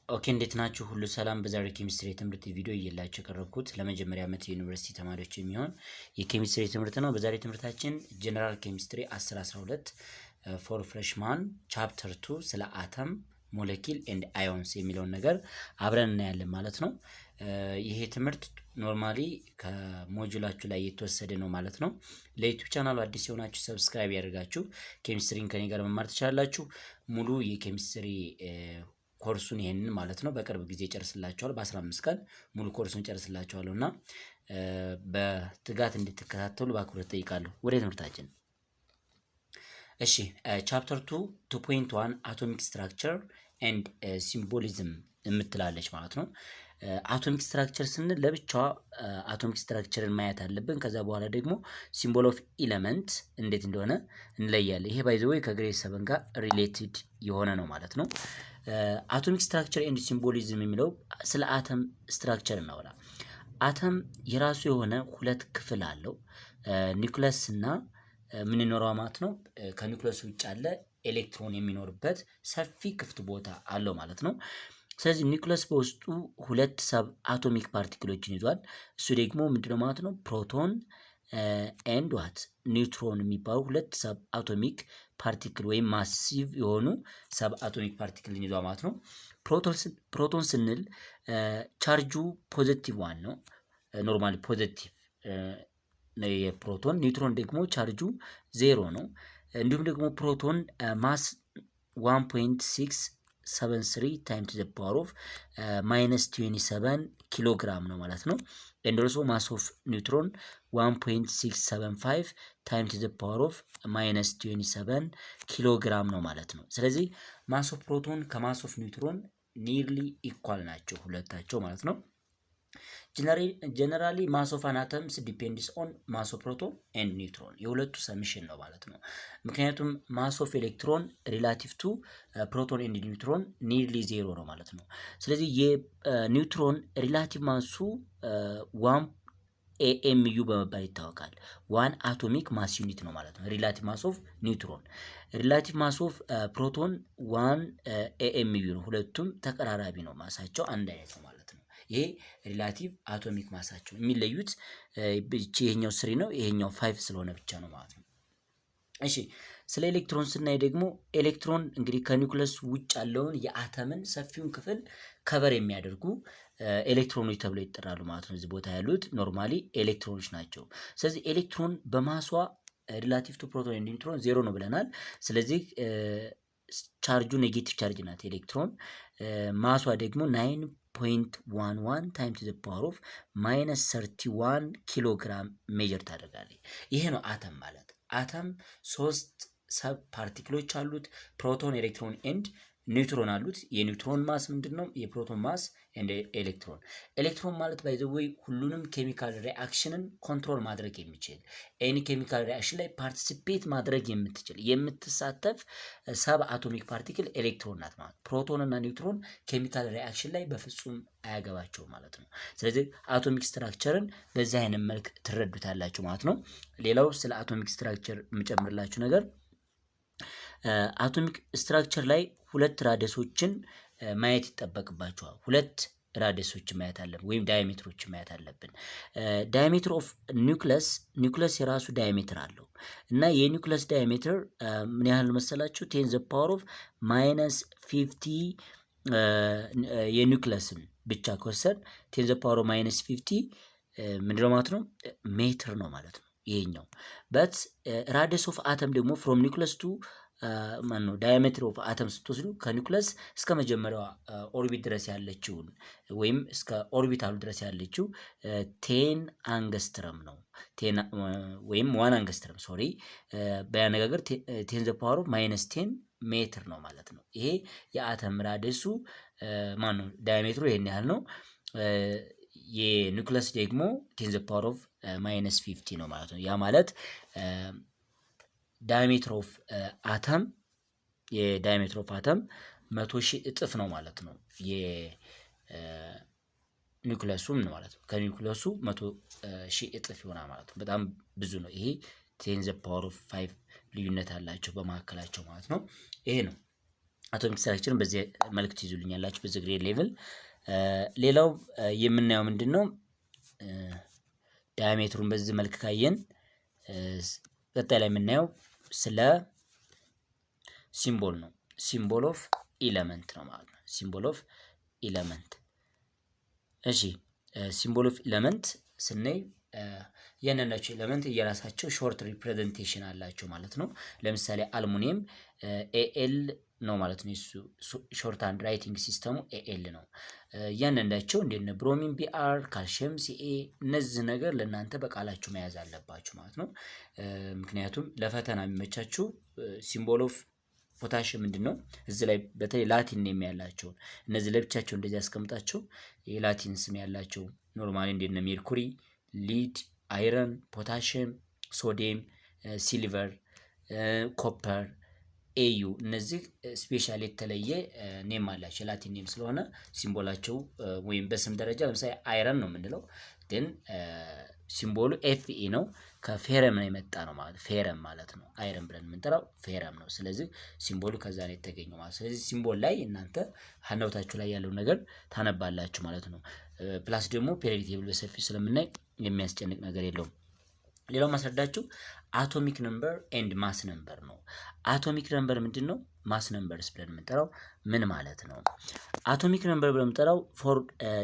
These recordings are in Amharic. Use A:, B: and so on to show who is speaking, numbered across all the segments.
A: ኦኬ እንዴት ናችሁ? ሁሉ ሰላም። በዛሬው ኬሚስትሪ ትምህርት ቪዲዮ እየላችሁ የቀረብኩት ለመጀመሪያ ዓመት ዩኒቨርሲቲ ተማሪዎች የሚሆን የኬሚስትሪ ትምህርት ነው። በዛሬው ትምህርታችን ጀነራል ኬሚስትሪ 1012 ፎር ፍሬሽማን ቻፕተር 2 ስለ አተም ሞለኪል ኤንድ አዮንስ የሚለውን ነገር አብረን እናያለን ማለት ነው። ይሄ ትምህርት ኖርማሊ ከሞጁላችሁ ላይ የተወሰደ ነው ማለት ነው። ለዩቲዩብ ቻናሉ አዲስ የሆናችሁ ሰብስክራይብ ያደርጋችሁ ኬሚስትሪን ከኔ ጋር መማር ትችላላችሁ። ሙሉ የኬሚስትሪ ኮርሱን ይሄንን ማለት ነው በቅርብ ጊዜ ጨርስላችኋል። በ15 ቀን ሙሉ ኮርሱን ጨርስላችኋለሁ እና በትጋት እንድትከታተሉ በአክብሮት ጠይቃለሁ። ወደ ትምህርታችን እሺ። ቻፕተር 2.1 አቶሚክ ስትራክቸር ኤንድ ሲምቦሊዝም የምትላለች ማለት ነው። አቶሚክ ስትራክቸር ስንል ለብቻዋ አቶሚክ ስትራክቸርን ማየት አለብን። ከዛ በኋላ ደግሞ ሲምቦል ኦፍ ኢለመንት እንዴት እንደሆነ እንለያለን። ይሄ ባይ ዘ ወይ ከግሬድ 7 ጋር ሪሌትድ የሆነ ነው ማለት ነው። አቶሚክ ስትራክቸር ኤንድ ሲምቦሊዝም የሚለው ስለ አተም ስትራክቸር እናወራ። አተም የራሱ የሆነ ሁለት ክፍል አለው። ኒውክለስ እና ምን ይኖረው ማለት ነው። ከኒውክለስ ውጭ ያለ ኤሌክትሮን የሚኖርበት ሰፊ ክፍት ቦታ አለው ማለት ነው። ስለዚህ ኒውክለስ በውስጡ ሁለት ሰብ አቶሚክ ፓርቲክሎችን ይዟል። እሱ ደግሞ ምንድነው ማለት ነው? ፕሮቶን ኤንድ ዋት ኒውትሮን የሚባሉ ሁለት ሰብ አቶሚክ ፓርቲክል ወይም ማሲቭ የሆኑ ሰብ አቶሚክ ፓርቲክልን ይዟል ማለት ነው። ፕሮቶን ስንል ቻርጁ ፖዚቲቭ ዋን ነው፣ ኖርማሊ ፖዚቲቭ የፕሮቶን። ኒውትሮን ደግሞ ቻርጁ ዜሮ ነው። እንዲሁም ደግሞ ፕሮቶን ማስ 1.673 ታይምስ ዘ ፓወር ኦፍ -27 ኪሎግራም ነው ማለት ነው። ኤንድ ኦልሶ ማስ ኦፍ ኒውትሮን 1.675 ታይምስ ዘ ፓወር ኦፍ -27 ኪሎግራም ነው ማለት ነው። ስለዚህ ማስ ኦፍ ፕሮቶን ከማስ ኦፍ ኒውትሮን ኒርሊ ኢኳል ናቸው ሁለታቸው ማለት ነው። ጀነራሊ ማስ ኦፍ አን አተምስ ዲፔንድስ ኦን ማስ ኦፍ ፕሮቶን ኤንድ ኒውትሮን የሁለቱ ሰሚሽን ነው ማለት ነው። ምክንያቱም ማስ ኦፍ ኤሌክትሮን ሪላቲቭ ቱ ፕሮቶን ኤንድ ኒውትሮን ኒርሊ ዜሮ ነው ማለት ነው። ስለዚህ የኒውትሮን ሪላቲቭ ማሱ 1 ኤኤምዩ በመባል ይታወቃል። 1 አቶሚክ ማስ ዩኒት ነው ማለት ነው። ሪላቲቭ ማስ ኦፍ ኒውትሮን። ሪላቲቭ ማስ ኦፍ ፕሮቶን 1 ኤኤምዩ ነው። ሁለቱም ተቀራራቢ ነው፣ ማሳቸው አንድ አይነት ነው ማለት ነው። ይሄ ሪላቲቭ አቶሚክ ማሳቸው የሚለዩት ይሄኛው 3 ነው፣ ይሄኛው 5 ስለሆነ ብቻ ነው ማለት ነው። እሺ ስለ ኤሌክትሮን ስናይ ደግሞ ኤሌክትሮን እንግዲህ ከኒውክለስ ውጭ ያለውን የአተምን ሰፊውን ክፍል ከቨር የሚያደርጉ ኤሌክትሮኖች ተብለው ይጠራሉ ማለት ነው። እዚህ ቦታ ያሉት ኖርማሊ ኤሌክትሮኖች ናቸው። ስለዚህ ኤሌክትሮን በማሷ ሪላቲቭ ቱ ፕሮቶን ኤንድ ኒውትሮን ዜሮ ነው ብለናል። ስለዚህ ቻርጁ ኔጌቲቭ ቻርጅ ናት ኤሌክትሮን። ማሷ ደግሞ 9.11 ታይምስ ዘ ፓወር ኦፍ -31 ኪሎግራም ሜጀር ታደርጋለች። ይሄ ነው አተም ማለት። አተም 3 ሰብ ፓርቲክሎች አሉት። ፕሮቶን፣ ኤሌክትሮን ኤንድ ኒውትሮን አሉት። የኒውትሮን ማስ ምንድነው? የፕሮቶን ማስ ኤንድ ኤሌክትሮን። ኤሌክትሮን ማለት ባይ ዘ ወይ ሁሉንም ኬሚካል ሪአክሽንን ኮንትሮል ማድረግ የሚችል ኤኒ ኬሚካል ሪአክሽን ላይ ፓርቲሲፔት ማድረግ የምትችል የምትሳተፍ ሰብ አቶሚክ ፓርቲክል ኤሌክትሮን ናት ማለት። ፕሮቶን እና ኒውትሮን ኬሚካል ሪአክሽን ላይ በፍጹም አያገባቸውም ማለት ነው። ስለዚህ አቶሚክ ስትራክቸርን በዚህ አይነት መልክ ትረዱታላችሁ ማለት ነው። ሌላው ስለ አቶሚክ ስትራክቸር የምጨምርላችሁ ነገር አቶሚክ ስትራክቸር ላይ ሁለት ራዲየሶችን ማየት ይጠበቅባቸዋል። ሁለት ራዲየሶችን ማየት አለብን ወይም ዳያሜትሮችን ማየት አለብን። ዳያሜትር ኦፍ ኒውክለስ የራሱ ዳያሜትር አለው እና የኒውክለስ ዳያሜትር ምን ያህል መሰላችሁ? 10 ዘ ፓወር ኦፍ -50 የኒውክለስን ብቻ ከወሰድ 10 ዘ ፓወር ኦፍ -50 ምንድነው ማለት ነው? ሜትር ነው ማለት ነው ይሄኛው። በት ራዲየስ ኦፍ አተም ደግሞ ፍሮም ኒውክለስ ቱ ማነው ዳያሜትር ኦፍ አተም ስትወስዱ ከኒውክለስ እስከ መጀመሪያዋ ኦርቢት ድረስ ያለችውን ወይም እስከ ኦርቢታሉ ድረስ ያለችው 10 አንገስትረም ነው። ወይም 1 አንገስትረም ሶሪ፣ በያነጋገር 10 ዘ ፓወር ኦፍ -10 ሜትር ነው ማለት ነው። ይሄ የአተም ራዲየሱ ማነው ዳያሜትሩ ይሄን ያህል ነው። የኒውክለስ ደግሞ 10 ዘ ፓወር ኦፍ -50 ነው ማለት ነው። ያ ማለት ዳያሜትር ኦፍ አተም የዳያሜትር ኦፍ አተም 100,000 እጥፍ ነው ማለት ነው። የኒውክለሱም ነው ማለት ነው። ከኒውክለሱ 100,000 እጥፍ ይሆናል ማለት ነው። በጣም ብዙ ነው። ይሄ 10 ዘ ፓወር ኦፍ 5 ልዩነት አላቸው በመካከላቸው ማለት ነው። ይሄ ነው አቶሚክ ስትራክቸርን በዚህ መልክ ትይዙልኛላችሁ በዚህ ግሬድ ሌቭል። ሌላው የምናየው ምንድነው ዳያሜትሩን በዚህ መልክ ካየን ቀጣይ ላይ የምናየው ስለ ሲምቦል ነው። ሲምቦል ኦፍ ኢለመንት ነው ማለት ነው። ሲምቦል ኦፍ ኢለመንት። እሺ ሲምቦል ኦፍ ኢለመንት ስናይ እያንዳንዳቸው ኤሌመንት የራሳቸው ሾርት ሪፕሬዘንቴሽን አላቸው ማለት ነው። ለምሳሌ አልሙኒየም ኤኤል ነው ማለት ነው። እሱ ሾርት ሃንድ ራይቲንግ ሲስተሙ ኤኤል ነው። እያንዳንዳቸው እንደነ ብሮሚን ቢአር፣ ካልሽየም ሲኤ፣ እነዚህ ነገር ለእናንተ በቃላችሁ መያዝ አለባችሁ ማለት ነው። ምክንያቱም ለፈተና የሚመቻችሁ ሲምቦል ኦፍ ፖታሽም ምንድን ነው እዚህ ላይ በተለይ ላቲን ኔም ያላቸው እነዚህ ለብቻቸው እንደዚህ ያስቀምጣቸው የላቲን ስም ያላቸው ኖርማሊ እንደነ ሜርኩሪ፣ ሊድ፣ አይረን፣ ፖታሽየም፣ ሶዲየም፣ ሲልቨር፣ ኮፐር፣ ኤዩ እነዚህ ስፔሻል የተለየ ኔም አላቸው ላቲን ኔም ስለሆነ ሲምቦላቸው ወይም በስም ደረጃ ለምሳሌ አይረን ነው የምንለው ግን ሲምቦሉ ኤፍኢ ነው። ከፌረም ነው የመጣ ነው ማለት ፌረም ማለት ነው። አይረን ብለን የምንጠራው ፌረም ነው። ስለዚህ ሲምቦሉ ከዛ ነው የተገኘው ማለት። ስለዚህ ሲምቦል ላይ እናንተ ሀናውታችሁ ላይ ያለው ነገር ታነባላችሁ ማለት ነው። ፕላስ ደግሞ ፔሪዮዲክ ቴብል በሰፊ ስለምናይ የሚያስጨንቅ ነገር የለውም። ሌላው ማስረዳችሁ አቶሚክ ነምበር ኤንድ ማስ ነምበር ነው። አቶሚክ ነምበር ምንድን ነው? ማስ ነምበርስ ብለን የምንጠራው ምን ማለት ነው? አቶሚክ ነምበር ብለን የምንጠራው ፎር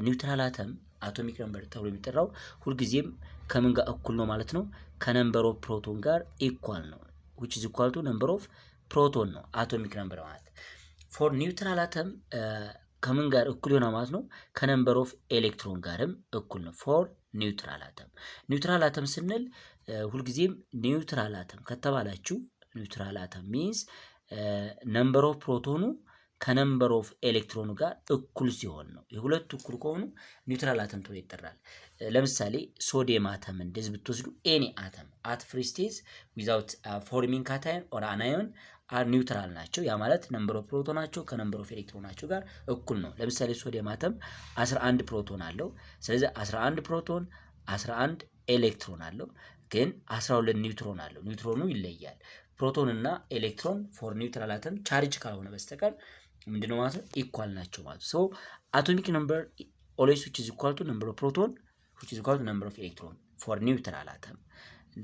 A: ኒውትራል አተም አቶሚክ ነምበር ተብሎ የሚጠራው ሁልጊዜም ከምን ጋር እኩል ነው ማለት ነው? ከነምበር ኦፍ ፕሮቶን ጋር ኢኳል ነው። which is equal to number of ፕሮቶን ነው አቶሚክ ነምበር ማለት። ፎር ኒውትራል አተም ከምን ጋር እኩል ይሆናል ማለት ነው? ከነምበር ኦፍ ኤሌክትሮን ጋርም እኩል ነው። ፎር ኒውትራል አተም ኒውትራል አተም ስንል ሁልጊዜም ኒውትራል አተም ከተባላችሁ ኒውትራል አተም ሚንስ ነምበር ኦፍ ፕሮቶኑ ከነምበር ኦፍ ኤሌክትሮኑ ጋር እኩል ሲሆን ነው። የሁለቱ እኩል ከሆኑ ኒውትራል አተም ተብሎ ይጠራል። ለምሳሌ ሶዲየም አተም እንደዚህ ብትወስዱ ኤኒ አተም አት ፍሪ ስቴት ዊዛውት ፎርሚንግ ካታየን ኦር አናዮን አር ኒውትራል ናቸው። ያ ማለት ነምበር ኦፍ ፕሮቶናቸው ከነምበር ኦፍ ኤሌክትሮናቸው ጋር እኩል ነው። ለምሳሌ ሶዲየም አተም 11 ፕሮቶን አለው። ስለዚህ 11 ፕሮቶን 11 ኤሌክትሮን አለው፣ ግን 12 ኒውትሮን አለው። ኒውትሮኑ ይለያል። ፕሮቶን እና ኤሌክትሮን ፎር ኒውትራል አተም ቻርጅ ካልሆነ በስተቀር ምንድነው ማለት ነው? ኢኳል ናቸው ማለት ነው። ሶ አቶሚክ ነምበር ኦልዌይስ which is equal to number of proton which is equal to number of electron for neutral atom።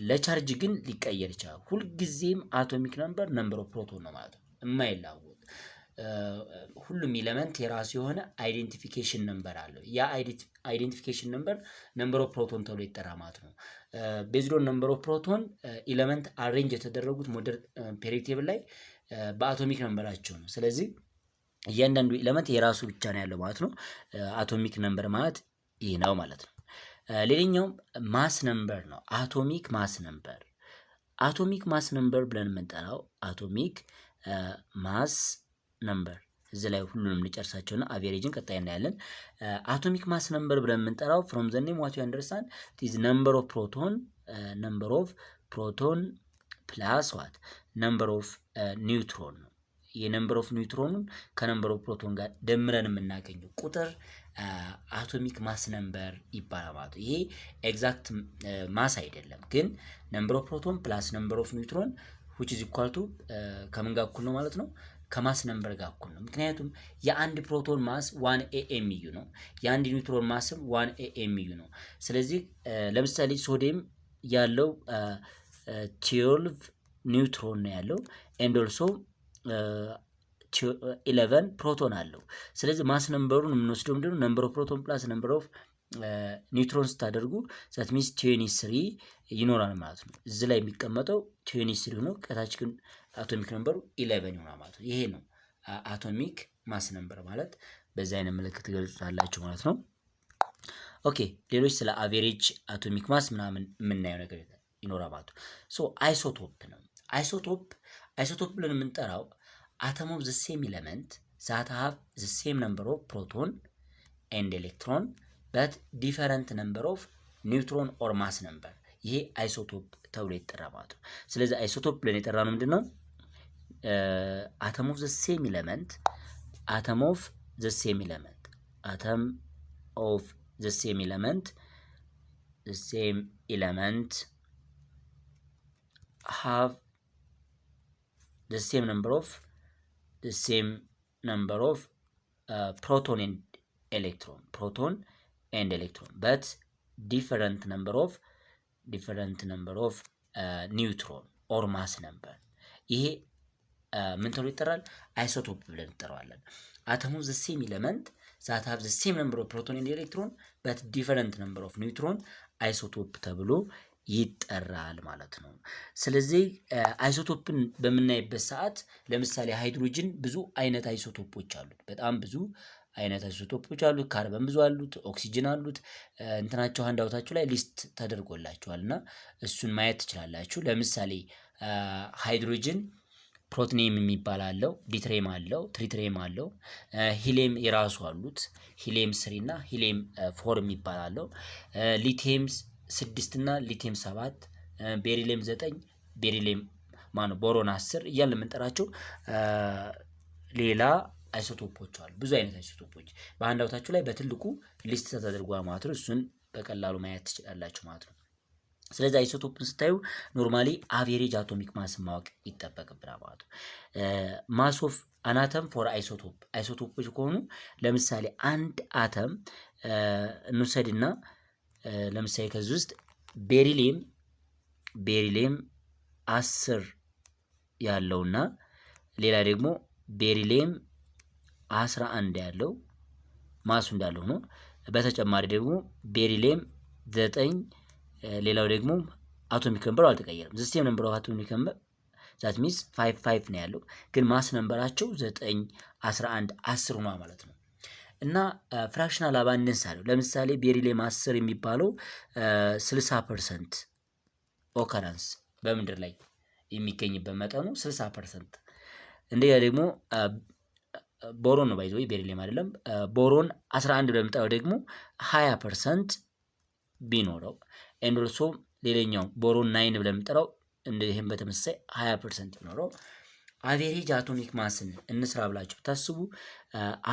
A: ለቻርጅ ግን ሊቀየር ይችላል። ሁልጊዜም አቶሚክ ነምበር ነምበር ኦፍ ፕሮቶን ነው ማለት ነው፣ የማይለወጥ። ሁሉም ኤሌመንት የራሱ የሆነ አይዴንቲፊኬሽን ነምበር አለው። ያ አይዴንቲፊኬሽን ነምበር ኦፍ ፕሮቶን ተብሎ ይጠራ ማለት ነው። ቤዝድ ኦን ነምበር ኦፍ ፕሮቶን ኤሌመንት አሬንጅ የተደረጉት ሞደርን ፔሪዮዲክ ቴብል ላይ በአቶሚክ ነምበራቸው ነው። ስለዚህ እያንዳንዱ ኤሌመንት የራሱ ብቻ ነው ያለው ማለት ነው። አቶሚክ ነምበር ማለት ይህ ነው ማለት ነው። ሌላኛው ማስ ነምበር ነው። አቶሚክ ማስ ነምበር። አቶሚክ ማስ ነምበር ብለን የምንጠራው አቶሚክ ማስ ነምበር እዚህ ላይ ሁሉንም እንጨርሳቸውና አቬሬጅን ቀጣይ እናያለን። አቶሚክ ማስ ነምበር ብለን የምንጠራው ፍሮም ዘ ኔም ዋት ዩ አንደርስታንድ ኢዝ ነምበር ኦፍ ፕሮቶን ፕላስ ዋት ነምበር ኦፍ ኒውትሮን ነው። የነምበር ኦፍ ኒውትሮኑን ከነምበር ኦፍ ፕሮቶን ጋር ደምረን የምናገኘው ቁጥር አቶሚክ ማስ ነምበር ይባላል ማለት ነው። ይሄ ኤግዛክት ማስ አይደለም፣ ግን ነምበር ኦፍ ፕሮቶን ፕላስ ነምበር ኦፍ ኒውትሮን which is equal to ከምን ጋር እኩል ነው ማለት ነው? ከማስ ነምበር ጋር እኩል ነው። ምክንያቱም የአንድ ፕሮቶን ማስ 1 ኤኤምዩ ነው፣ የአንድ ኒውትሮን ማስም 1 ኤኤምዩ ነው። ስለዚህ ለምሳሌ ሶዲየም ያለው 12 ኒውትሮን ነው ያለው ኤንድ ኦልሶ 11 ፕሮቶን አለው። ስለዚህ ማስ ነምበሩን የምንወስደው ምንድን ነው? ነምበር ኦፍ ፕሮቶን ፕላስ ነምበር ኦፍ ኒውትሮን ስታደርጉ ዛት ሚንስ 23 ይኖራል ማለት ነው። እዚህ ላይ የሚቀመጠው 23 ሆኖ ከታች ግን አቶሚክ ነምበሩ 11 ይሆናል ማለት ነው። ይሄ ነው አቶሚክ ማስ ነምበር ማለት። በዚህ አይነት ምልክት ትገልጹታላችሁ ማለት ነው። ኦኬ፣ ሌሎች ስለ አቬሬጅ አቶሚክ ማስ ምናምን የምናየው ነገር ይኖራል ማለት ነው። ሶ አይሶቶፕ ነው። አይሶቶፕ ብለን የምንጠራው አተም ኦፍ ዘ ሴም ኤሌመንት ዛት ሃቭ ዘ ሴም ነምበር ኦፍ ፕሮቶን ኤንድ ኤሌክትሮን በት ዲፈረንት ነምበር ኦፍ ኒውትሮን ኦር ማስ ነምበር፣ ይሄ አይሶቶፕ ተብሎ ይጠራል ማለት ነው። ስለዚህ አይሶቶፕ ብለን የጠራነው ምንድን ነው? አተም ኦፍ ዘ ሴም ኤሌመንት have the same number of the same number of proton and electron but different number of neutron or mass number። ይሄ ምን ተብሎ ይጠራል? አይሶቶፕ ብለን እንጠራዋለን። አተሙ ዘ ሴም ኤሌመንት ዛት ሃቭ ዘ ሴም ነምበር ኦፍ ፕሮቶን ኤንድ ኤሌክትሮን በት ዲፈረንት ነምበር ኦፍ ኒውትሮን አይሶቶፕ ተብሎ ይጠራል ማለት ነው። ስለዚህ አይሶቶፕን በምናይበት ሰዓት ለምሳሌ ሃይድሮጅን ብዙ አይነት አይሶቶፖች አሉት። በጣም ብዙ አይነት አይሶቶፖች አሉት። ካርበን ብዙ አሉት፣ ኦክሲጅን አሉት። እንትናቸው ሃንዳውታችሁ ላይ ሊስት ተደርጎላችኋል እና እሱን ማየት ትችላላችሁ። ለምሳሌ ሃይድሮጅን ፕሮትኒየም የሚባል አለው፣ ዲትሬም አለው፣ ትሪትሬም አለው። ሂሌም የራሱ አሉት። ሂሌም 3 እና ሂሌም 4 የሚባል አለው። ሊቲየም 6 እና ሊቲየም 7፣ ቤሪሊየም 9፣ ቤሪሊየም ቦሮን 10 እያልን የምንጠራቸው ሌላ አይሶቶፖች አሉ። ብዙ አይነት አይሶቶፖች በሃንዳውታችሁ ላይ በትልቁ ሊስት ተደርጓል ማለት ነው። እሱን በቀላሉ ማየት ትችላላችሁ ማለት ነው። ስለዚህ አይሶቶፕን ስታዩ ኖርማሊ አቬሬጅ አቶሚክ ማስ ማወቅ ይጠበቅብናል ማለት ነው። ማስ ኦፍ አናተም ፎር አይሶቶፖች ከሆኑ ለምሳሌ አንድ አተም እንውሰድና ለምሳሌ ከዚህ ውስጥ ቤሪሊየም 10 ያለውና ሌላ ደግሞ ቤሪሊየም 11 ያለው ማሱ እንዳለው ነው። በተጨማሪ ደግሞ ቤሪሊየም 9 ሌላው ደግሞ አቶሚክ ነምበሩ አልተቀየረም። ዘ ሴም ነምበር ኦፍ አቶሚክ ነምበር ዛት ሚንስ 5 ነው ያለው፣ ግን ማስ ነምበራቸው 9 11 10 ነው ማለት ነው። እና ፍራክሽናል አባንደንስ አለው። ለምሳሌ ቤሪሊየም 10 የሚባለው 60% ኦከረንስ በምድር ላይ የሚገኝበት መጠኑ 60%። እንደያ ደግሞ ቦሮን ነው ባይዘው ቤሪሊየም አይደለም። ቦሮን 11 በምጣው ደግሞ 20% ቢኖረው ኤንድ ኦልሶ ሌላኛው ቦሮን 9 ብለን የምንጠራው እንደዚህም በተመሳሳይ 20% ቢኖረው አቬሬጅ አቶሚክ ማስን እንስራ ብላችሁ ታስቡ።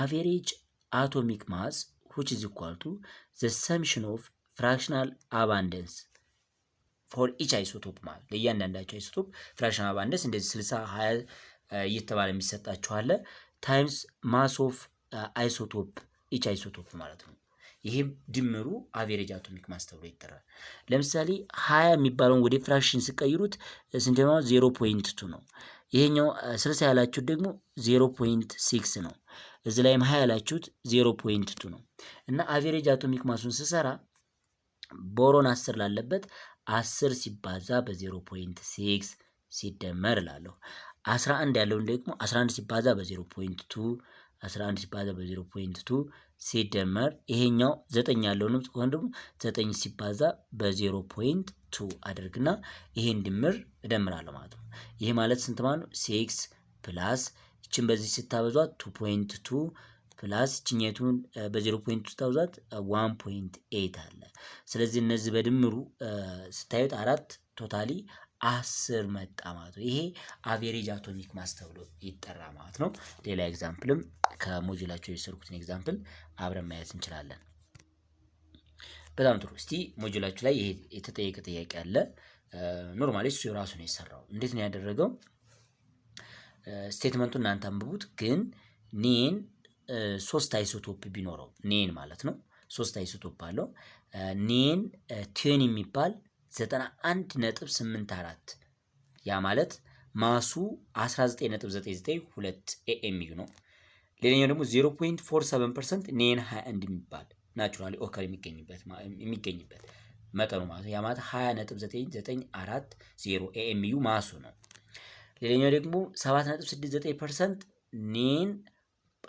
A: አቬሬጅ አቶሚክ ማስ which is equal to the summation of fractional abundance for each isotope ማለት ለእያንዳንዳቸው አይሶቶፕ ፍራክሽናል አባንደንስ እንደዚህ 60 20 እየተባለ የሚሰጣቸው አለ ታይምስ ማስ ኦፍ አይሶቶፕ ኢች አይሶቶፕ ማለት ነው። ይሄም ድምሩ አቬሬጅ አቶሚክ ማስ ተብሎ ይጠራል። ለምሳሌ 20 የሚባለውን ወደ ፍራክሽን ሲቀይሩት ስንት ነው? 0.2 ነው። ይሄኛው 60 ያላችሁት ደግሞ 0.6 ነው። እዚህ ላይም 20 ያላችሁት 0.2 ነው። እና አቬሬጅ አቶሚክ ማሱን ስሰራ ቦሮን 10 ላለበት 10 ሲባዛ በ0.6 ሲደመር እላለሁ። 11 ያለውን ደግሞ 11 ሲባዛ በ0.2 11 ሲባዛ በ0.2 ሲደመር ይሄኛው 9 ያለውንም ከሆነ ደግሞ 9 ሲባዛ በ0.2 አድርግና ይሄን ድምር እደምራለሁ ማለት ነው። ይሄ ማለት ስንት ማለት ነው? 6 ፕላስ እቺን በዚህ ስታበዟት 2.2 ፕላስ እቺኛቱን በ0.2 ስታበዟት 1.8 አለ። ስለዚህ እነዚህ በድምሩ ስታዩት 4 ቶታሊ 10 መጣ ማለት ነው። ይሄ አቬሬጅ አቶሚክ ማስ ተብሎ ይጠራ ማለት ነው። ሌላ ኤግዛምፕልም ከሞጁላቸው የሰርኩትን ኤግዛምፕል አብረን ማየት እንችላለን። በጣም ጥሩ። እስቲ ሞጁላችሁ ላይ ይሄ የተጠየቀ ጥያቄ አለ። ኖርማሊ እሱ ራሱ ነው የሰራው። እንዴት ነው ያደረገው? ስቴትመንቱን እናንተ አንብቡት። ግን ኔን 3 አይሶቶፕ ቢኖረው ኔን ማለት ነው 3 አይሶቶፕ አለው። ኔን ቴን የሚባል 91.84 ያ ማለት ማሱ 19.992 ኤኤምዩ ነው። ሌላኛው ደግሞ 0.47% ኔን 21 የሚባል ናቹራሊ ኦከር የሚገኝበት መጠኑ ማለት ያ ማለት 20.9940 ኤኤምዩ ማሱ ነው። ሌላኛው ደግሞ 7.69% ኔን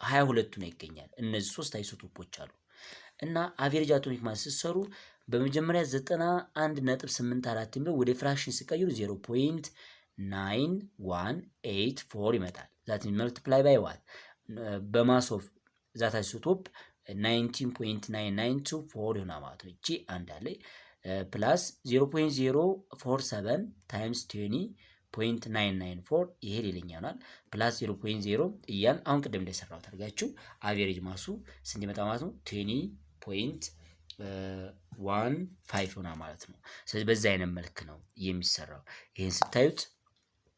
A: 22 ነው ይገኛል። እነዚህ 3 አይሶቶፖች አሉ እና አቬሬጅ አቶሚክ ማስ ሲሰሩ በመጀመሪያ 91.84 የሚለው ወደ ፍራክሽን ሲቀይሩ 0.9184 ይመጣል። ዛት መልቲፕላይ ባይ ዋት በማስ ኦፍ ዛት አይሶቶፕ 19.9924 ይሆናል ማለት ነው። እቺ አንድ አለ ፕላስ 0.047 ታይምስ 20.994 ይሄ ሌላኛ ይሆናል ፕላስ 0.0 እያል አሁን ቅድም እንደሰራው ታርጋችሁ አቬሬጅ ማሱ ስንት ይመጣ ማለት ነው 20.15 ሆና ማለት ነው። ስለዚህ በዛ አይነት መልክ ነው የሚሰራው። ይሄን ስታዩት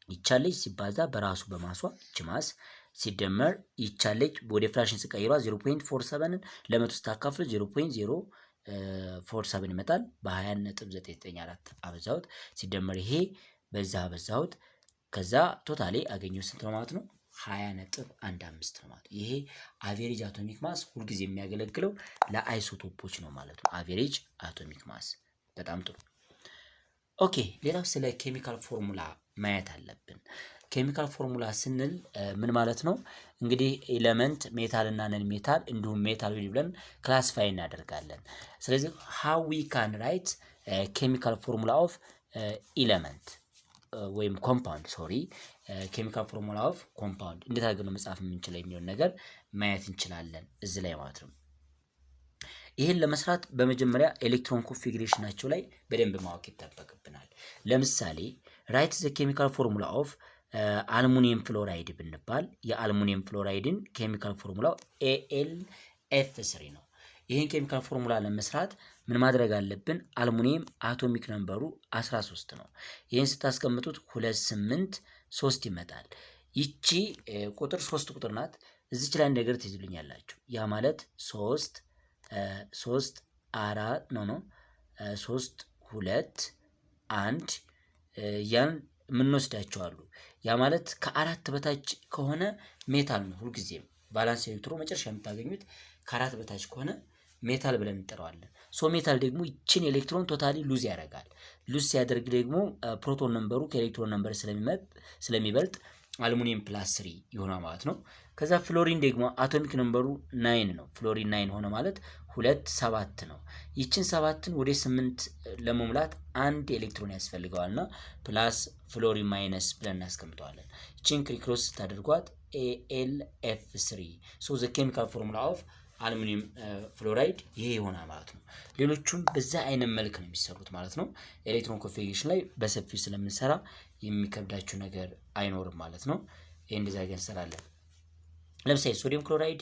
A: ይቻለች ሲባዛ በራሱ በማሷ እቺ ማስ ሲደመር ይቻለች ወደ ፍራክሽን ስቀይሯ 0.47ን ለ100 ስታካፍሉ 0.047 ይመጣል። በ20.994 አበዛሁት። ሲደመር ይሄ በዛ አበዛሁት። ከዛ ቶታሊ አገኘው ስንት ነው ማለት ነው? 20.15 ነው ማለት ነው። ይሄ አቬሬጅ አቶሚክ ማስ ሁልጊዜ የሚያገለግለው ለአይሶቶፖች ነው ማለት ነው። አቬሬጅ አቶሚክ ማስ በጣም ጥሩ። ኦኬ ሌላው ስለ ኬሚካል ፎርሙላ ማየት አለብን። ኬሚካል ፎርሙላ ስንል ምን ማለት ነው? እንግዲህ ኤሌመንት ሜታል እና ነን ሜታል እንዲሁም ሜታል ብለን ክላሲፋይ እናደርጋለን። ስለዚህ how we can write ኬሚካል ፎርሙላ ኦፍ ኤሌመንት ወይም ኮምፓውንድ ኬሚካል ፎርሙላ ኦፍ ኮምፓውንድ እንዴት አድርገን ነው መጻፍ የምንችለው የሚለውን ነገር ማየት እንችላለን እዚህ ላይ ማለት ነው። ይህን ለመስራት በመጀመሪያ ኤሌክትሮን ኮንፊግሬሽናቸው ላይ በደንብ ማወቅ ይጠበቅብናል። ለምሳሌ ራይት ዘ ኬሚካል ፎርሙላ ኦፍ አልሙኒየም ፍሎራይድ ብንባል የአልሙኒየም ፍሎራይድን ኬሚካል ፎርሙላው AlF3 ነው። ይህን ኬሚካል ፎርሙላ ለመስራት ምን ማድረግ አለብን? አልሙኒየም አቶሚክ ነምበሩ 13 ነው። ይህን ስታስቀምጡት 283 ይመጣል። ይቺ ቁጥር 3 ቁጥር ናት። እዚች ላይ ነገር ትይዙልኛላችሁ። ያ ማለት 3 4 ነው 3 2 1 ያን የምንወስዳቸው አሉ። ያ ማለት ከአራት በታች ከሆነ ሜታል ነው። ሁልጊዜም ቫላንስ ኤሌክትሮ መጨረሻ የምታገኙት ከአራት በታች ከሆነ ሜታል ብለን እንጠራዋለን። ሶ ሜታል ደግሞ ይችን ኤሌክትሮን ቶታሊ ሉዝ ያደርጋል። ሉዝ ሲያደርግ ደግሞ ፕሮቶን ነምበሩ ከኤሌክትሮን ነምበር ስለሚበልጥ አልሙኒየም +3 ይሆናል ማለት ነው። ከዛ ፍሎሪን ደግሞ አቶሚክ ነምበሩ 9 ነው። ፍሎሪን 9 ሆነ ማለት 2 7 ነው። ይችን 7ን ወደ 8 ለመሙላት አንድ ኤሌክትሮን ያስፈልገዋልና ፕላስ ፍሎሪን ማይነስ ብለን እናስቀምጠዋለን። ይችን ክሪክሮስ ስታደርጓት AlF3 ሶ ዘ ኬሚካል ፎርሙላ ኦፍ አሉሚኒየም ፍሎራይድ ይሄ ይሆናል ማለት ነው። ሌሎቹም በዛ አይነት መልክ ነው የሚሰሩት ማለት ነው። ኤሌክትሮን ኮንፊግሬሽን ላይ በሰፊው ስለምንሰራ የሚከብዳችሁ ነገር አይኖርም ማለት ነው። ይሄ እንደዛ አድርገን እንሰራለን። ለምሳሌ ሶዲየም ክሎራይድ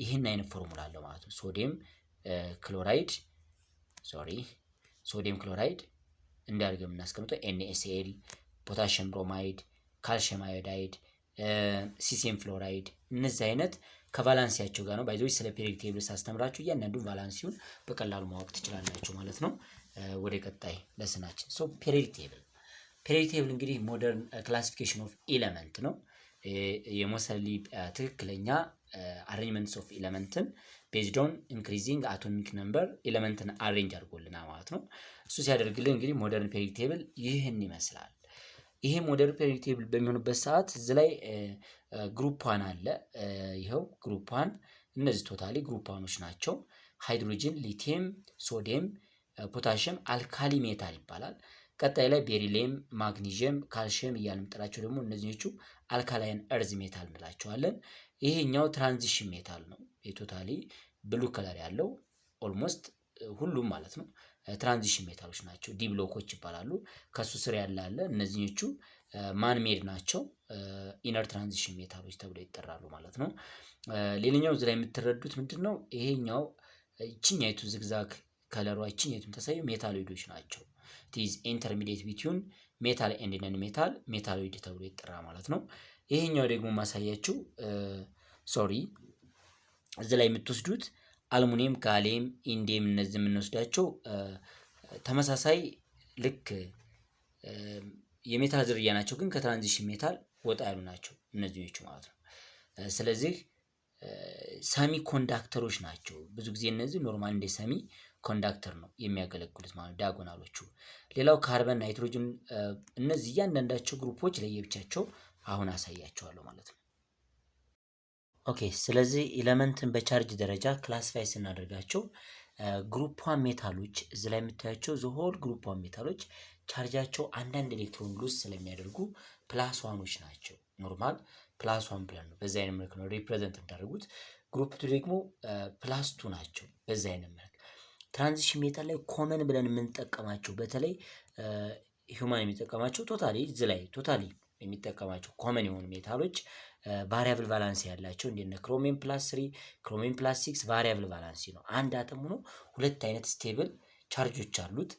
A: ይሄን አይነት ፎርሙላ አለው ማለት ነው። ሶዲየም ክሎራይድ እንዳርገን የምናስቀምጠው NaCl፣ ፖታሽየም ብሮማይድ፣ ካልሽየም አዮዳይድ፣ ሲሲየም ፍሎራይድ እነዚህ አይነት ከቫላንሲያቸው ጋር ነው። ባይዞች ስለ ፔሪዮዲክ ቴብል ሳስተምራችሁ እያንዳንዱ ቫላንሲውን በቀላሉ ማወቅ ትችላላችሁ ማለት ነው። ወደ ቀጣይ ለስናችን ፔሪዮዲክ ቴብል እንግዲህ ሞደርን ክላሲፊኬሽን ኦፍ ኤሌመንት ነው። የሞሰሊ ትክክለኛ አሬንጅመንትስ ኦፍ ኤሌመንትን ቤዝድ ኦን ኢንክሪዚንግ አቶሚክ ነምበር ኤሌመንትን አሬንጅ አድርጎልናል ማለት ነው። እሱ ሲያደርግልን እንግዲህ ሞደርን ፔሪዮዲክ ቴብል ይህን ይመስላል። ይሄ ሞደርን ፔሪዮዲክ ቴብል በሚሆንበት ሰዓት እዚህ ላይ ግሩፕ 1 አለ። ይኸው ግሩፕ 1 እነዚህ ቶታሊ ግሩፕ 1ዎች ናቸው። ሃይድሮጅን፣ ሊቲየም፣ ሶዲየም፣ ፖታሽየም አልካሊ ሜታል ይባላል። ቀጣይ ላይ ቤሪሊየም፣ ማግኒዥየም፣ ካልሽየም እያልን የምንጠራቸው ደግሞ እነዚህኞቹ አልካላይን እርዝ ሜታል እንላቸዋለን። ይሄኛው ትራንዚሽን ሜታል ነው። የቶታሊ ብሉ ከለር ያለው ኦልሞስት ሁሉም ማለት ነው ትራንዚሽን ሜታሎች ናቸው። ዲ ብሎኮች ይባላሉ። ከሱ ስር ያለ እነዚህኞቹ ማን ሜድ ናቸው። ኢነር ትራንዚሽን ሜታሎች ተብለው ይጠራሉ ማለት ነው። ሌላኛው እዚህ ላይ የምትረዱት ምንድነው? ይሄኛው እቺኛይቱ ዝግዛግ ከለሯ እቺኛይቱ ተሳየው ሜታሎይዶች ናቸው። ቲዝ ኢንተርሚዲየት ቢትዊን ሜታል ኤንድ ነን ሜታል ሜታሎይድ ተብሎ ይጠራ ማለት ነው። ይሄኛው ደግሞ ማሳያችሁ እዚህ ላይ የምትወስዱት አልሙኒየም፣ ጋሊየም፣ ኢንዲየም እነዚህ የምንወስዳቸው ተመሳሳይ ልክ የሜታል ዝርያ ናቸው፣ ግን ከትራንዚሽን ሜታል ወጣ ያሉ ናቸው እነዚህኞቹ ማለት ነው። ስለዚህ ሰሚ ኮንዳክተሮች ናቸው። ብዙ ጊዜ እነዚህ ኖርማል እንደ ሰሚ ኮንዳክተር ነው የሚያገለግሉት ማለት ዳያጎናሎቹ። ሌላው ካርበን፣ ናይትሮጅን እነዚህ እያንዳንዳቸው ግሩፖች ለየብቻቸው አሁን አሳያቸዋለሁ ማለት ነው። ኦኬ ስለዚህ ኤሌመንትን በቻርጅ ደረጃ ክላሲፋይ ስናደርጋቸው ግሩፕ 1 ሜታሎች እዚህ ላይ የምታያቸው ዘሆል ግሩፕ 1 ሜታሎች ቻርጃቸው አንዳንድ ኤሌክትሮን ሉዝ ስለሚያደርጉ ፕላስ ዋኖች ናቸው። ኖርማል ፕላስ 1 ብለን ነው በዛ አይነት መልክ ነው ሪፕሬዘንት እንዳደረጉት። ግሩፕ 2 ደግሞ ፕላስ 2 ናቸው በዛ አይነት መልክ። ትራንዚሽን ሜታል ላይ ኮመን ብለን የምንጠቀማቸው በተለይ ሂውማን የሚጠቀማቸው ቶታሊ የሚጠቀማቸው ኮመን የሆኑ ሜታሎች ቫሪያብል ቫላንሲ ያላቸው እንደነ ክሮሚየም +3 ክሮሚየም +6 ቫሪያብል ቫላንሲ ነው። አንድ አተም ሆኖ ሁለት አይነት ስቴብል ቻርጆች አሉት።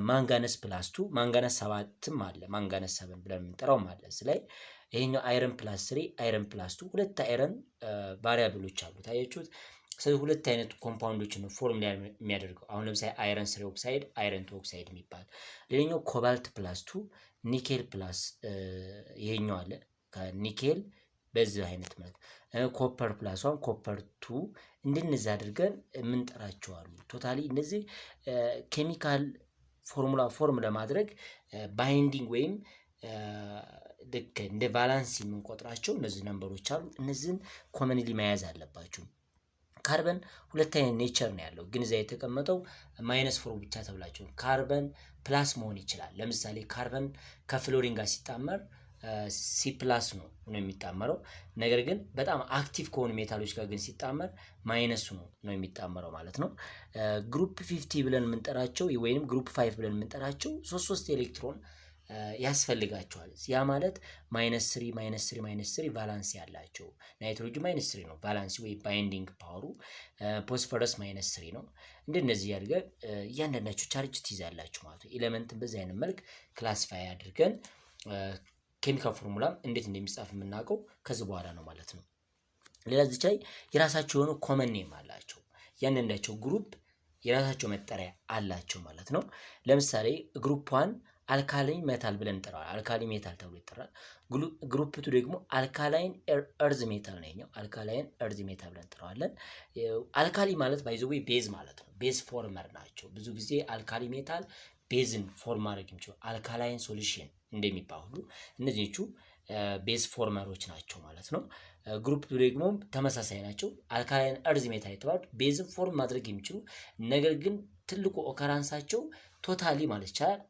A: ማንጋነስ +2 ማንጋነስ 7ም አለ። ማንጋነስ 7 ብለን የምንጠራውም አለ። ስለዚህ ይሄኛው አይረን ፕላስ 3 አይረን ፕላስ 2 ሁለት አይረን ቫሪያብሎች አሉት አያችሁት። ስለዚህ ሁለት አይነት ኮምፓውንዶችን ነው ፎርም የሚያደርገው። አሁን ለምሳሌ አይረን 3 ኦክሳይድ አይረን 2 ኦክሳይድ የሚባል ሌላኛው ኮባልት ፕላስ 2 ኒኬል ፕላስ ይሄኛው አለ ከኒኬል በዚህ አይነት ማለት ኮፐር ፕላስ 1 ኮፐር 2 እንደነዚህ አድርገን የምንጠራቸው አሉ። ቶታሊ እነዚህ ኬሚካል ፎርሙላ ፎርም ለማድረግ ባይንዲንግ ወይም ልክ እንደ ቫላንስ የምንቆጥራቸው እነዚህ ነምበሮች አሉ። እነዚህን ኮመንሊ መያዝ አለባችሁ። ካርበን ሁለት አይነት ኔቸር ነው ያለው፣ ግን እዚያ የተቀመጠው -4 ብቻ ተብላችሁ። ካርበን ፕላስ መሆን ይችላል። ለምሳሌ ካርበን ከፍሎሪን ጋር ሲጣመር ሲ ፕላስ ነው የሚጣመረው። ነገር ግን በጣም አክቲቭ ከሆኑ ሜታሎች ጋር ግን ሲጣመር ማይነሱ ነው የሚጣመረው ማለት ነው። ግሩፕ 50 ብለን የምንጠራቸው ወይንም ግሩፕ 5 ብለን የምንጠራቸው 3 ኤሌክትሮን ያስፈልጋቸዋል። ያ ማለት -3 -3 -3 ቫላንሲ ያላቸው። ናይትሮጅን -3 ነው ቫላንሲ ወይ ባይንዲንግ ፓወሩ። ፎስፈረስ -3 ነው። እንደነዚህ ያድርገን እያንዳንዳቸው ቻርጅ ትይዛላችሁ ማለት ነው። ኤሌመንትን በዚህ አይነት መልክ ክላሲፋይ አድርገን ኬሚካል ፎርሙላም እንዴት እንደሚጻፍ የምናውቀው ከዚህ በኋላ ነው ማለት ነው። ሌላ እዚህ ላይ የራሳቸው የሆነ ኮመን ኔም አላቸው። እያንዳንዳቸው ግሩፕ የራሳቸው መጠሪያ አላቸው ማለት ነው። ለምሳሌ ግሩፕ 1 አልካላይን ሜታል ብለን እንጠራዋለን። አልካሊ ሜታል ተብሎ ይጠራል። ግሩፕ 2 ደግሞ አልካላይን እርዝ ሜታል ነው። አልካላይን እርዝ ሜታል ብለን እንጠራዋለን። አልካሊ ማለት ባይ ዘ ዌይ ቤዝ ማለት ነው። ቤዝ ፎርመር ናቸው። ብዙ ጊዜ አልካሊ ሜታል ቤዝን ፎርም ማድረግ የሚችሉ አልካላይን ሶሉሽን እንደሚባሉ እነዚህቹ ቤዝ ፎርመሮች ናቸው ማለት ነው። ግሩፕ 2 ደግሞ ተመሳሳይ ናቸው። አልካላይን እርዝ ሜታል የተባሉት ቤዝን ፎርም ማድረግ የሚችሉ ነገር ግን ትልቁ ኦከራንሳቸው ቶታሊ ማለት ይቻላል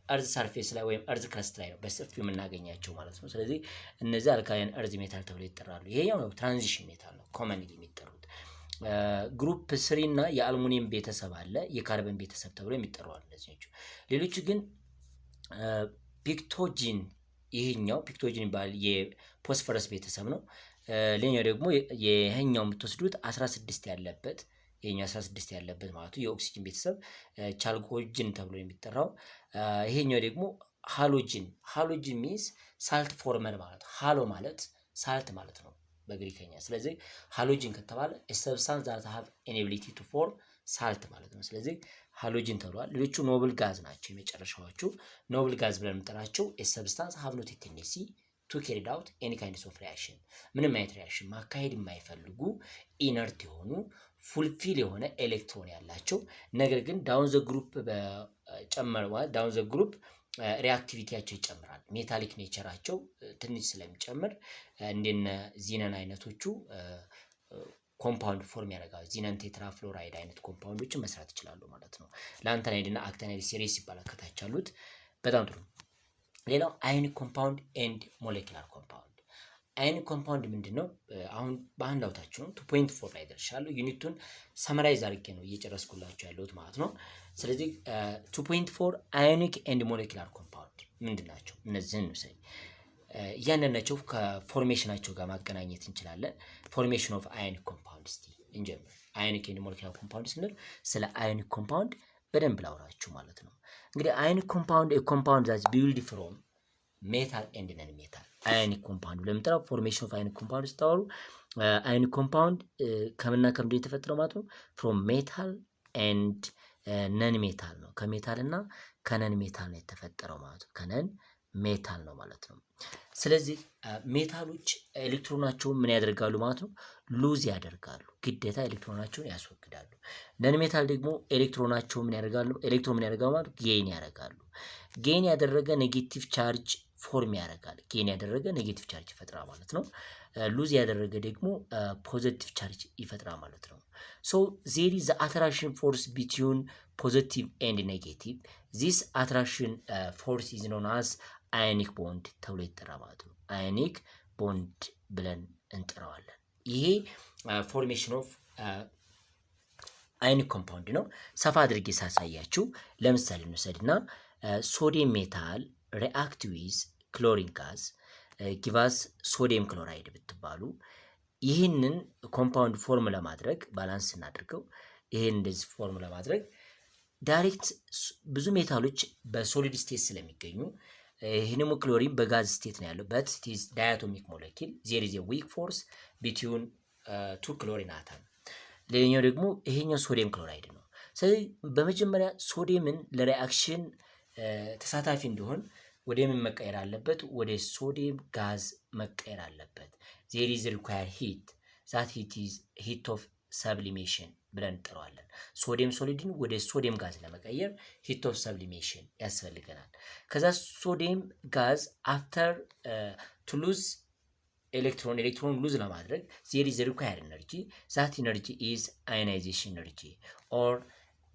A: እርዝ ሰርፌስ ላይ ወይም እርዝ ክረስት ላይ ነው በሰፊው የምናገኛቸው ማለት ነው። ስለዚህ እነዚህ አልካላይን እርዝ ሜታል ተብሎ ይጠራሉ። ይሄኛው ነው ትራንዚሽን ሜታል ነው ኮመንሊ የሚጠሩት። ግሩፕ 3 እና የአልሙኒየም ቤተሰብ አለ፣ የካርበን ቤተሰብ ተብሎ የሚጠሩ አሉ እነዚህኞቹ። ሌሎቹ ግን ፒክቶጂን፣ ይሄኛው ፒክቶጂን ይባላል የፎስፈረስ ቤተሰብ ነው። ሌላኛው ደግሞ ይሄኛው የምትወስዱት 16 ያለበት ይሄኛው 16 ያለበት ማለት ነው የኦክሲጅን ቤተሰብ ቻልኮጂን ተብሎ የሚጠራው። ይሄኛው ደግሞ ሃሎጂን ሚንስ ሳልት ፎርመር ማለት ሃሎ ማለት ሳልት ማለት ነው በግሪከኛ። ስለዚህ ሃሎጂን ከተባለ a substance that have an ability to form ሳልት ማለት ነው። ስለዚህ ሃሎጂን ተብሏል። ሌሎቹ ኖብል ጋዝ ናቸው። የመጨረሻዎቹ ኖብል ጋዝ ብለን የምንጠራቸው a substance have not a tendency to carry out any kinds of reaction ምንም አይነት ሪያክሽን ማካሄድ የማይፈልጉ ኢነርት የሆኑ ፉልፊል የሆነ ኤሌክትሮን ያላቸው ነገር ግን ዳውን ዘ ግሩፕ ዳውን ዘ ግሩፕ ሪአክቲቪቲያቸው ይጨምራል። ሜታሊክ ኔቸራቸው ትንሽ ስለሚጨምር እንደነ ዚነን አይነቶቹ ኮምፓውንድ ፎርም ያደርጋሉ። ዚነን ቴትራፍሎራይድ አይነት ኮምፓውንዶችን መስራት ይችላሉ ማለት ነው። ላንታናይድ እና አክታናይድ ሲሪስ ይባላል ከታች ያሉት። በጣም ጥሩ። ሌላው አዮኒክ ኮምፓውንድ ኤንድ ሞሌኩላር ኮምፓውንድ። አዮኒክ ኮምፓውንድ ምንድነው? አሁን በአንድ አውታችሁ ነው 2.4 ላይ ደርሻለሁ። ዩኒቱን ሰመራይዝ አድርጌ ነው እየጨረስኩላችሁ ያለሁት ማለት ነው። ስለዚህ 2.4 አዮኒክ ኤንድ ሞሌኩላር ኮምፓውንድ ምንድናቸው? እነዚህን ነው እያንዳንዳቸው ከፎርሜሽናቸው ጋር ማገናኘት እንችላለን። ፎርሜሽን ኦፍ አዮኒክ ኮምፓውንድ እስቲ እንጀምር። አዮኒክ ኤንድ ሞሌኩላር ኮምፓውንድ ስንል ስለ አዮኒክ ኮምፓውንድ በደንብ ላውራችሁ ማለት ነው። እንግዲህ አዮኒክ ኮምፓውንድ ኮምፓውንድ ዛት ቢልድ ፍሮም ሜታል ኤንድ ነን ሜታል። አዮኒክ ኮምፓውንድ ለምጠራው ፎርሜሽን ኦፍ አዮኒክ ኮምፓውንድ ስታወሩ አዮኒክ ኮምፓውንድ ከምንና ከምንድን የተፈጠረው ማለት ነው? ፍሮም ሜታል ኤንድ ነን ሜታል ነው። ከሜታል እና ከነን ሜታል ነው የተፈጠረው ማለት ነው። ከነን ሜታል ነው ማለት ነው። ስለዚህ ሜታሎች ኤሌክትሮናቸውን ምን ያደርጋሉ ማለት ነው? ሉዝ ያደርጋሉ። ግዴታ ኤሌክትሮናቸውን ያስወግዳሉ። ነን ሜታል ደግሞ ኤሌክትሮናቸውን ምን ያደርጋሉ? ኤሌክትሮን ምን ያደርጋሉ ማለት ጌን ያደርጋሉ። ጌን ያደረገ ኔጌቲቭ ቻርጅ ፎርም ያደርጋል። ጌን ያደረገ ኔጌቲቭ ቻርጅ ይፈጥራል ማለት ነው። ሉዝ ያደረገ ደግሞ ፖዚቲቭ ቻርጅ ይፈጥራል ማለት ነው። ሶ ዜር ኢዝ አትራክሽን ፎርስ ቢትዊን ፖዚቲቭ ኤንድ ኔጌቲቭ ዚስ አትራክሽን ፎርስ ኢዝ ኖን አስ አዮኒክ ቦንድ ተብሎ ይጠራል ማለት ነው። አዮኒክ ቦንድ ብለን እንጠራዋለን። ይሄ ፎርሜሽን ኦፍ አዮኒክ ኮምፓውንድ ነው። ሰፋ አድርጌ ሳሳያችሁ ለምሳሌ እንውሰድና ሶዲየም ሜታል ሪአክት ዊዝ ክሎሪን ጋዝ ጊቫስ ሶዲየም ክሎራይድ ብትባሉ ይህንን ኮምፓውንድ ፎርም ለማድረግ ባላንስ እናድርገው። ይህን እንደዚህ ፎርም ለማድረግ ዳይሬክት ብዙ ሜታሎች በሶሊድ ስቴት ስለሚገኙ ይሄ ደግሞ ክሎሪን በጋዝ ስቴት ነው ያለው but it is diatomic molecule there is a weak force between two chlorine atom። ሌላኛው ደግሞ ይሄኛው ሶዲየም ክሎራይድ ነው። ስለዚህ በመጀመሪያ ሶዲየምን ለሪአክሽን ተሳታፊ እንዲሆን ወደ ምን መቀየር አለበት? ወደ ሶዲየም ጋዝ መቀየር አለበት። there is required heat that heat is heat of sublimation ብለን እንጠራዋለን። ሶዲየም ሶሊድን ወደ ሶዲየም ጋዝ ለመቀየር ሂት ኦፍ ሰብሊሜሽን ያስፈልገናል። ከዛ ሶዲየም ጋዝ አፍተር ቱ ሉዝ ኤሌክትሮን ሉዝ ለማድረግ there is required energy that energy is ionization energy or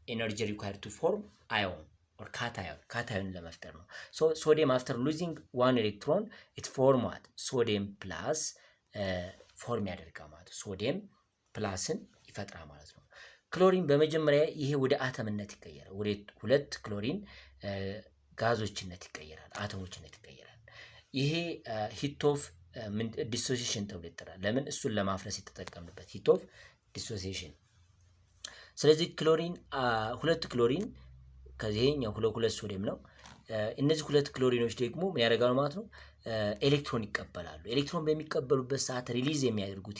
A: energy required to form ion or cation ለመፍጠር ነው። so sodium after losing one electron it form what sodium plus ፎርም ያደርጋል ማለት ሶዲየም ፕላስን ይፈጥራል ማለት ነው። ክሎሪን በመጀመሪያ ይሄ ወደ አተምነት ይቀየራል። ወደ ሁለት ክሎሪን ጋዞችነት ይቀየራል፣ አተሞችነት ይቀየራል። ይሄ ሂት ኦፍ ዲሶሲዬሽን ተብሎ ይጠራል። ለምን? እሱን ለማፍረስ የተጠቀምንበት ሂት ኦፍ ዲሶሲዬሽን። ስለዚህ ክሎሪን ሁለት ክሎሪን ከዚህኛው ሁለት ሶዲየም ነው። እነዚህ ሁለት ክሎሪኖች ደግሞ ምን ያደርጋሉ ማለት ነው? ኤሌክትሮን ይቀበላሉ። ኤሌክትሮን በሚቀበሉበት ሰዓት ሪሊዝ የሚያደርጉት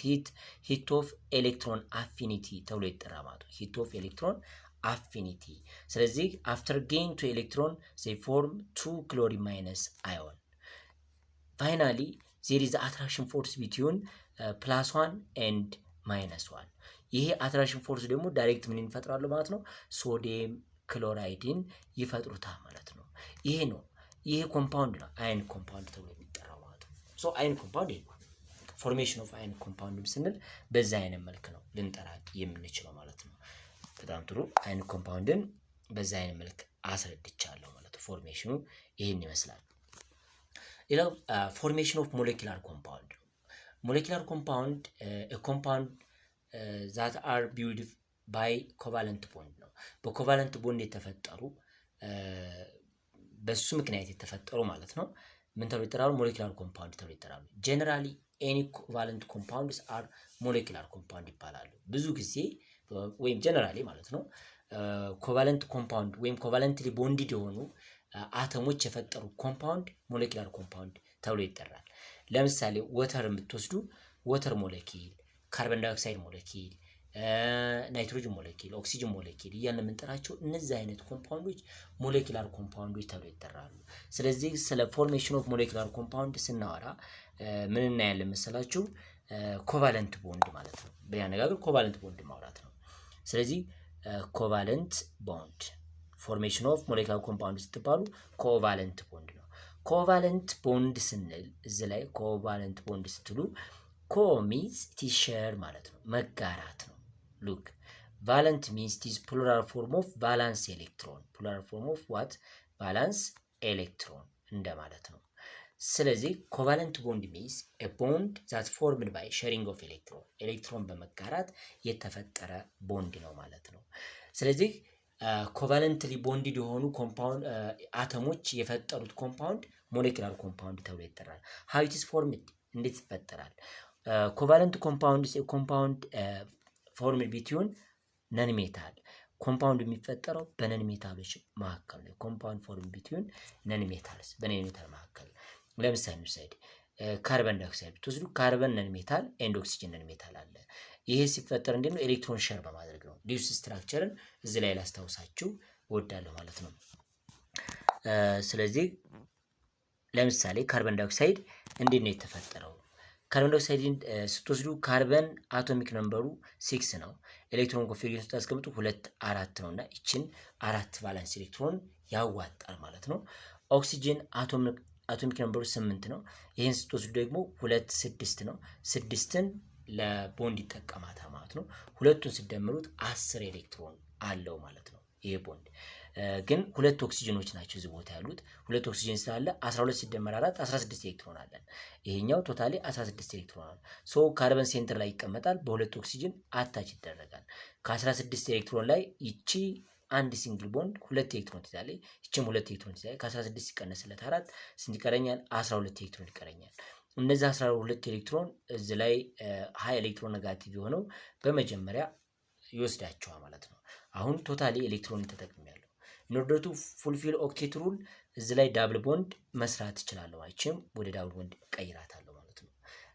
A: ሂት ኦፍ ኤሌክትሮን አፊኒቲ ተብሎ ይጠራል ማለት ነው። ሂት ኦፍ ኤሌክትሮን አፊኒቲ። ስለዚህ አፍተር ጌይን ቱ ኤሌክትሮን they form two chlorine minus ion. finally there is attraction force between +1 and -1. ይሄ አትራክሽን ፎርስ ደግሞ ዳይሬክት ምን ይፈጥራሉ ማለት ነው? ሶዲየም ክሎራይድን ይፈጥሩታል ማለት ነው። ይሄ ነው ይሄ ኮምፓውንድ ነው አይን ኮምፓውንድ ተብሎ የሚጠራው ማለት ነው። ሶ አይን ኮምፓውንድ ይሄ ፎርሜሽን ኦፍ አይን ኮምፓውንድ ስንል በዛ አይነት መልክ ነው ልንጠራ የምንችለው ማለት ነው። በጣም ጥሩ። አይን ኮምፓውንድን በዛ አይነት መልክ አስረድቻለሁ ማለት ነው። ፎርሜሽኑ ይሄን ይመስላል። ሌላው ፎርሜሽን ኦፍ ሞሌኪላር ኮምፓውንድ። ሞሌኪላር ኮምፓውንድ ኮምፓውንድ ዛት አር ቢልድ ባይ ኮቫለንት ቦንድ ነው። በኮቫለንት ቦንድ የተፈጠሩ በሱ ምክንያት የተፈጠሩ ማለት ነው። ምን ተብሎ ይጠራሉ? ሞሌኪላር ኮምፓውንድ ተብሎ ይጠራሉ። ጀነራሊ ኤኒ ኮቫለንት ኮምፓውንድስ አር ሞሌኪላር ኮምፓውንድ ይባላሉ። ብዙ ጊዜ ወይም ጀነራሊ ማለት ነው ኮቫለንት ኮምፓውንድ ወይም ኮቫለንትሊ ቦንድድ የሆኑ አተሞች የፈጠሩ ኮምፓውንድ ሞሌኪላር ኮምፓውንድ ተብሎ ይጠራል። ለምሳሌ ወተር የምትወስዱ ወተር ሞሌኪል፣ ካርቦን ዳይኦክሳይድ ሞሌኪል፣ ናይትሮጅን ሞሌኪል፣ ኦክሲጅን ሞሌኪል እያልን የምንጠራቸው እነዚህ አይነት ኮምፓውንዶች ሞሌኪላር ኮምፓውንዶች ተብለው ይጠራሉ። ስለዚህ ስለ ፎርሜሽን ኦፍ ሞሌኪላር ኮምፓውንድ ስናወራ ምን እናያለን መሰላችሁ? ኮቫለንት ቦንድ ማለት ነው። በያነጋገር ኮቫለንት ቦንድ ማውራት ነው። ስለዚህ ኮቫለንት ቦንድ ፎርሜሽን ኦፍ ሞሌኪላር ኮምፓውንድ ስትባሉ ኮቫለንት ቦንድ ነው። ኮቫለንት ቦንድ ስንል እዚህ ላይ ኮቫለንት ቦንድ ስትሉ ኮ ሚንስ ቲሸር ማለት ነው፣ መጋራት ነው። ሉክ ቫለንት ሚንስ ቲዝ ፕሉራል ፎርም ኦፍ ቫላንስ ኤሌክትሮን። ፕሉራል ፎርም ኦፍ ዋት? ቫላንስ ኤሌክትሮን እንደማለት ነው። ስለዚህ ኮቫለንት ቦንድ ሚንስ ኤ ቦንድ ዛት ፎርምድ ባይ ሼሪንግ ኦፍ ኤሌክትሮን፣ ኤሌክትሮን በመጋራት የተፈጠረ ቦንድ ነው ማለት ነው። ስለዚህ ኮቫለንትሊ ቦንድድ የሆኑ ኮምፓውንድ አተሞች የፈጠሩት ኮምፓውንድ ሞሌኪላር ኮምፓውንድ ተብሎ ይጠራል። ሃው ኢት ኢዝ ፎርምድ፣ እንዴት ይፈጠራል? ኮቫለንት ኮምፓውንድ ኮምፓውንድ ፎርምድ ቢትዊን ነን ሜታል። ኮምፓውንድ የሚፈጠረው በነን ሜታሎች መካከል ነው። ኮምፓውንድ ፎርም ቢትዊን ነን ሜታልስ፣ በነን ሜታል መካከል። ለምሳሌ እንውሰድ ካርቦን ዳይኦክሳይድ ብትወስዱ ካርቦን ነን ሜታል ኤንድ ኦክሲጅን ነን ሜታል አለ። ይሄ ሲፈጠር እንዴት ነው? ኤሌክትሮን ሼር በማድረግ ነው። ዲዩስ ስትራክቸርን እዚህ ላይ ላስታውሳችሁ እወዳለሁ ማለት ነው። ስለዚህ ለምሳሌ ካርቦን ዳይኦክሳይድ እንዴት ነው የተፈጠረው? ካርቦን ዳይኦክሳይድን ስትወስዱ ካርበን አቶሚክ ነምበሩ 6 ነው። ኤሌክትሮን ኮንፊግሬሽን ስታስቀምጡ 2 4 ነውና ይችን 4 ቫላንስ ኤሌክትሮን ያዋጣል ማለት ነው። ኦክሲጅን አቶሚክ ነምበሩ 8 ነው። ይህን ስትወስዱ ደግሞ 2 6 ነው። 6ን ለቦንድ ይጠቀማታል ማለት ነው። ሁለቱን ሲደምሩት 10 ኤሌክትሮን አለው ማለት ነው። ይሄ ቦንድ ግን ሁለት ኦክሲጅኖች ናቸው እዚህ ቦታ ያሉት። ሁለት ኦክሲጅን ስላለ 12 ሲደመር 4 16 ኤሌክትሮን አለን። ይሄኛው ቶታሊ 16 ኤሌክትሮን አለ። ሶ ካርበን ሴንተር ላይ ይቀመጣል፣ በሁለት ኦክሲጅን አታች ይደረጋል። ከ16 ኤሌክትሮን ላይ ይቺ አንድ ሲንግል ቦንድ 2 ኤሌክትሮን ትይዛለች፣ ይቺም 2 ኤሌክትሮን ትይዛለች። ከ16 ሲቀነስለት 4 ስንት ይቀረኛል? 12 ኤሌክትሮን ይቀረኛል። እነዚህ 12 ኤሌክትሮን እዚህ ላይ ሃይ ኤሌክትሮን ኔጋቲቭ የሆነው በመጀመሪያ ይወስዳቸዋል ማለት ነው። አሁን ቶታሊ ኤሌክትሮን ተጠቅሜያለሁ። ኢን ኦርደር ቱ ፉልፊል ኦክቴት ሩል እዚህ ላይ ዳብል ቦንድ መስራት እችላለሁ። አይችም ወደ ዳብል ቦንድ ቀይራታለሁ ማለት ነው።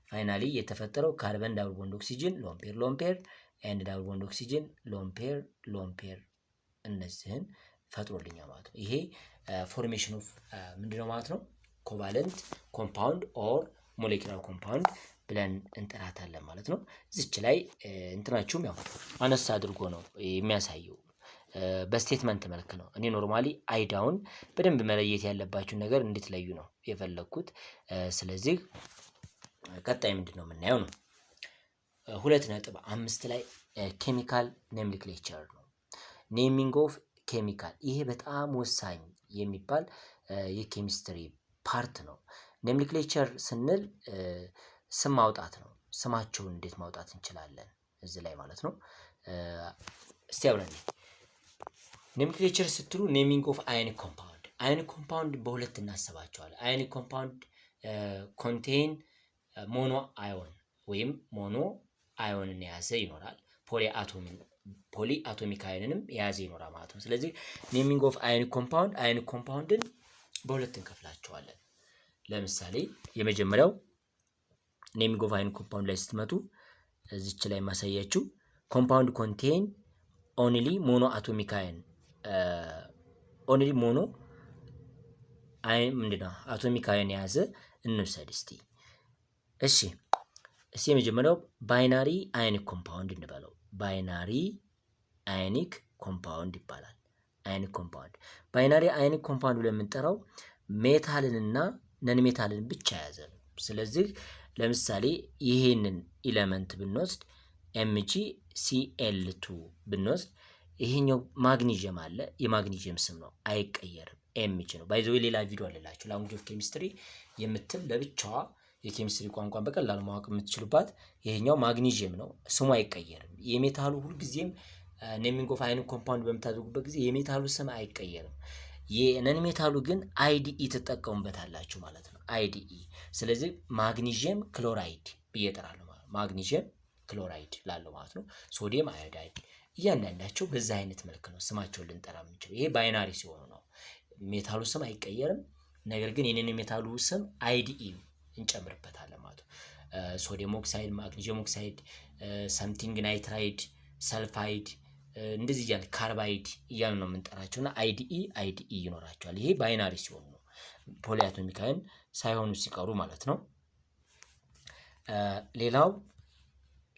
A: ፋይናሊ የተፈጠረው ካርበን ዳብል ቦንድ ኦክሲጅን ሎምፔር ሎምፔር ኤንድ ዳብል ቦንድ ኦክሲጅን ሎምፔር ሎምፔር እነዚህን ፈጥሮልኛል ማለት ነው። ይሄ ፎርሜሽን ኦፍ ምንድነው ማለት ነው? ኮቫለንት ኮምፓውንድ ኦር ሞሌኪላር ኮምፓውንድ ብለን እንጠራታለን ማለት ነው። እዚች ላይ እንትናችሁም ያው አነሳ አድርጎ ነው የሚያሳየው በስቴትመንት መልክ ነው። እኔ ኖርማሊ አይዳውን በደንብ መለየት ያለባችሁን ነገር እንድትለዩ ነው የፈለኩት። ስለዚህ ቀጣይ ምንድነው የምናየው ነው 2.5 ላይ ኬሚካል ኖሜንክሌቸር ነው። ኔሚንግ ኦፍ ኬሚካል ይሄ በጣም ወሳኝ የሚባል የኬሚስትሪ ፓርት ነው። ኖሜንክሌቸር ስንል ስም ማውጣት ነው። ስማቸውን እንዴት ማውጣት እንችላለን እዚህ ላይ ማለት ነው። እስቲ አብረን ኖሜንክሌቸር ስትሉ ኔሚንግ ኦፍ አዮኒክ ኮምፓውንድ አዮኒክ ኮምፓውንድ በሁለት እናስባቸዋለን። አዮኒክ ኮምፓውንድ ኮንቴን ሞኖ አዮን ወይም ሞኖ አዮንን የያዘ ይኖራል። ፖሊ አቶሚክ አዮንንም የያዘ ይኖራል ማለት ነው። ስለዚህ ኔሚንግ ኦፍ አዮኒክ ኮምፓውንድን በሁለት እንከፍላቸዋለን። ለምሳሌ የመጀመሪያው ኔሚንግ ኦፍ አዮኒክ ኮምፓውንድ ላይ ስትመጡ እዚች ላይ ማሳያችሁ ኮምፓውንድ ኮንቴን ኦንሊ ሞኖ አቶሚክ አዮን ኦንሊ ሞኖ አዮን ምንድነው አቶሚክ አዮን የያዘ እንውሰድ እስቲ። እሺ የመጀመሪያው ባይናሪ አዮኒክ ኮምፓውንድ እንበለው። ባይናሪ አዮኒክ ኮምፓውንድ ይባላል። አዮኒክ ኮምፓውንድ ባይናሪ አዮኒክ ኮምፓውንድ ብለን የምንጠራው ሜታልንና ነን ሜታልን ብቻ የያዘ ነው። ስለዚህ ለምሳሌ ይሄንን ኤሌመንት ብንወስድ MgCl2 ብንወስድ ይሄኛው ማግኒዥየም አለ። የማግኒዥየም ስም ነው፣ አይቀየርም። Mg ነው። ባይ ዘ ዌይ ሌላ ቪዲዮ አለላችሁ ላንጉጅ ኦፍ ኬሚስትሪ የምትል ለብቻዋ የኬሚስትሪ ቋንቋን በቀላሉ ማወቅ የምትችሉባት። ይሄኛው ማግኒዥየም ነው፣ ስሙ አይቀየርም። የሜታሉ ሁልጊዜም ኔሚንግ ኦፍ አዮኒክ ኮምፓውንድ በምታደርጉበት ጊዜ የሜታሉ ስም አይቀየርም። የነን ሜታሉ ግን አይዲኢ ትጠቀሙበታላችሁ ማለት ነው። አይዲኢ። ስለዚህ ማግኒዥየም ክሎራይድ ብዬ እጠራለሁ ማለት ነው። ማግኒዥየም ክሎራይድ ላለው ማለት ነው። ሶዲየም አዮዳይድ እያንዳንዳቸው በዛ አይነት መልክ ነው ስማቸውን ልንጠራ የምንችለው። ይሄ ባይናሪ ሲሆኑ ነው። ሜታሉ ስም አይቀየርም፣ ነገር ግን የኔን ሜታሉ ስም አይዲኢ እንጨምርበታለን ማለት ነው። ሶዲየም ኦክሳይድ፣ ማግኒዥየም ኦክሳይድ፣ ሰምቲንግ ናይትራይድ፣ ሰልፋይድ እንደዚህ እያለ ካርባይድ እያሉ ነው የምንጠራቸውና አይዲኢ ይኖራቸዋል። ይሄ ባይናሪ ሲሆኑ ነው፣ ፖሊአቶሚክ አዮን ሳይሆኑ ሲቀሩ ማለት ነው። ሌላው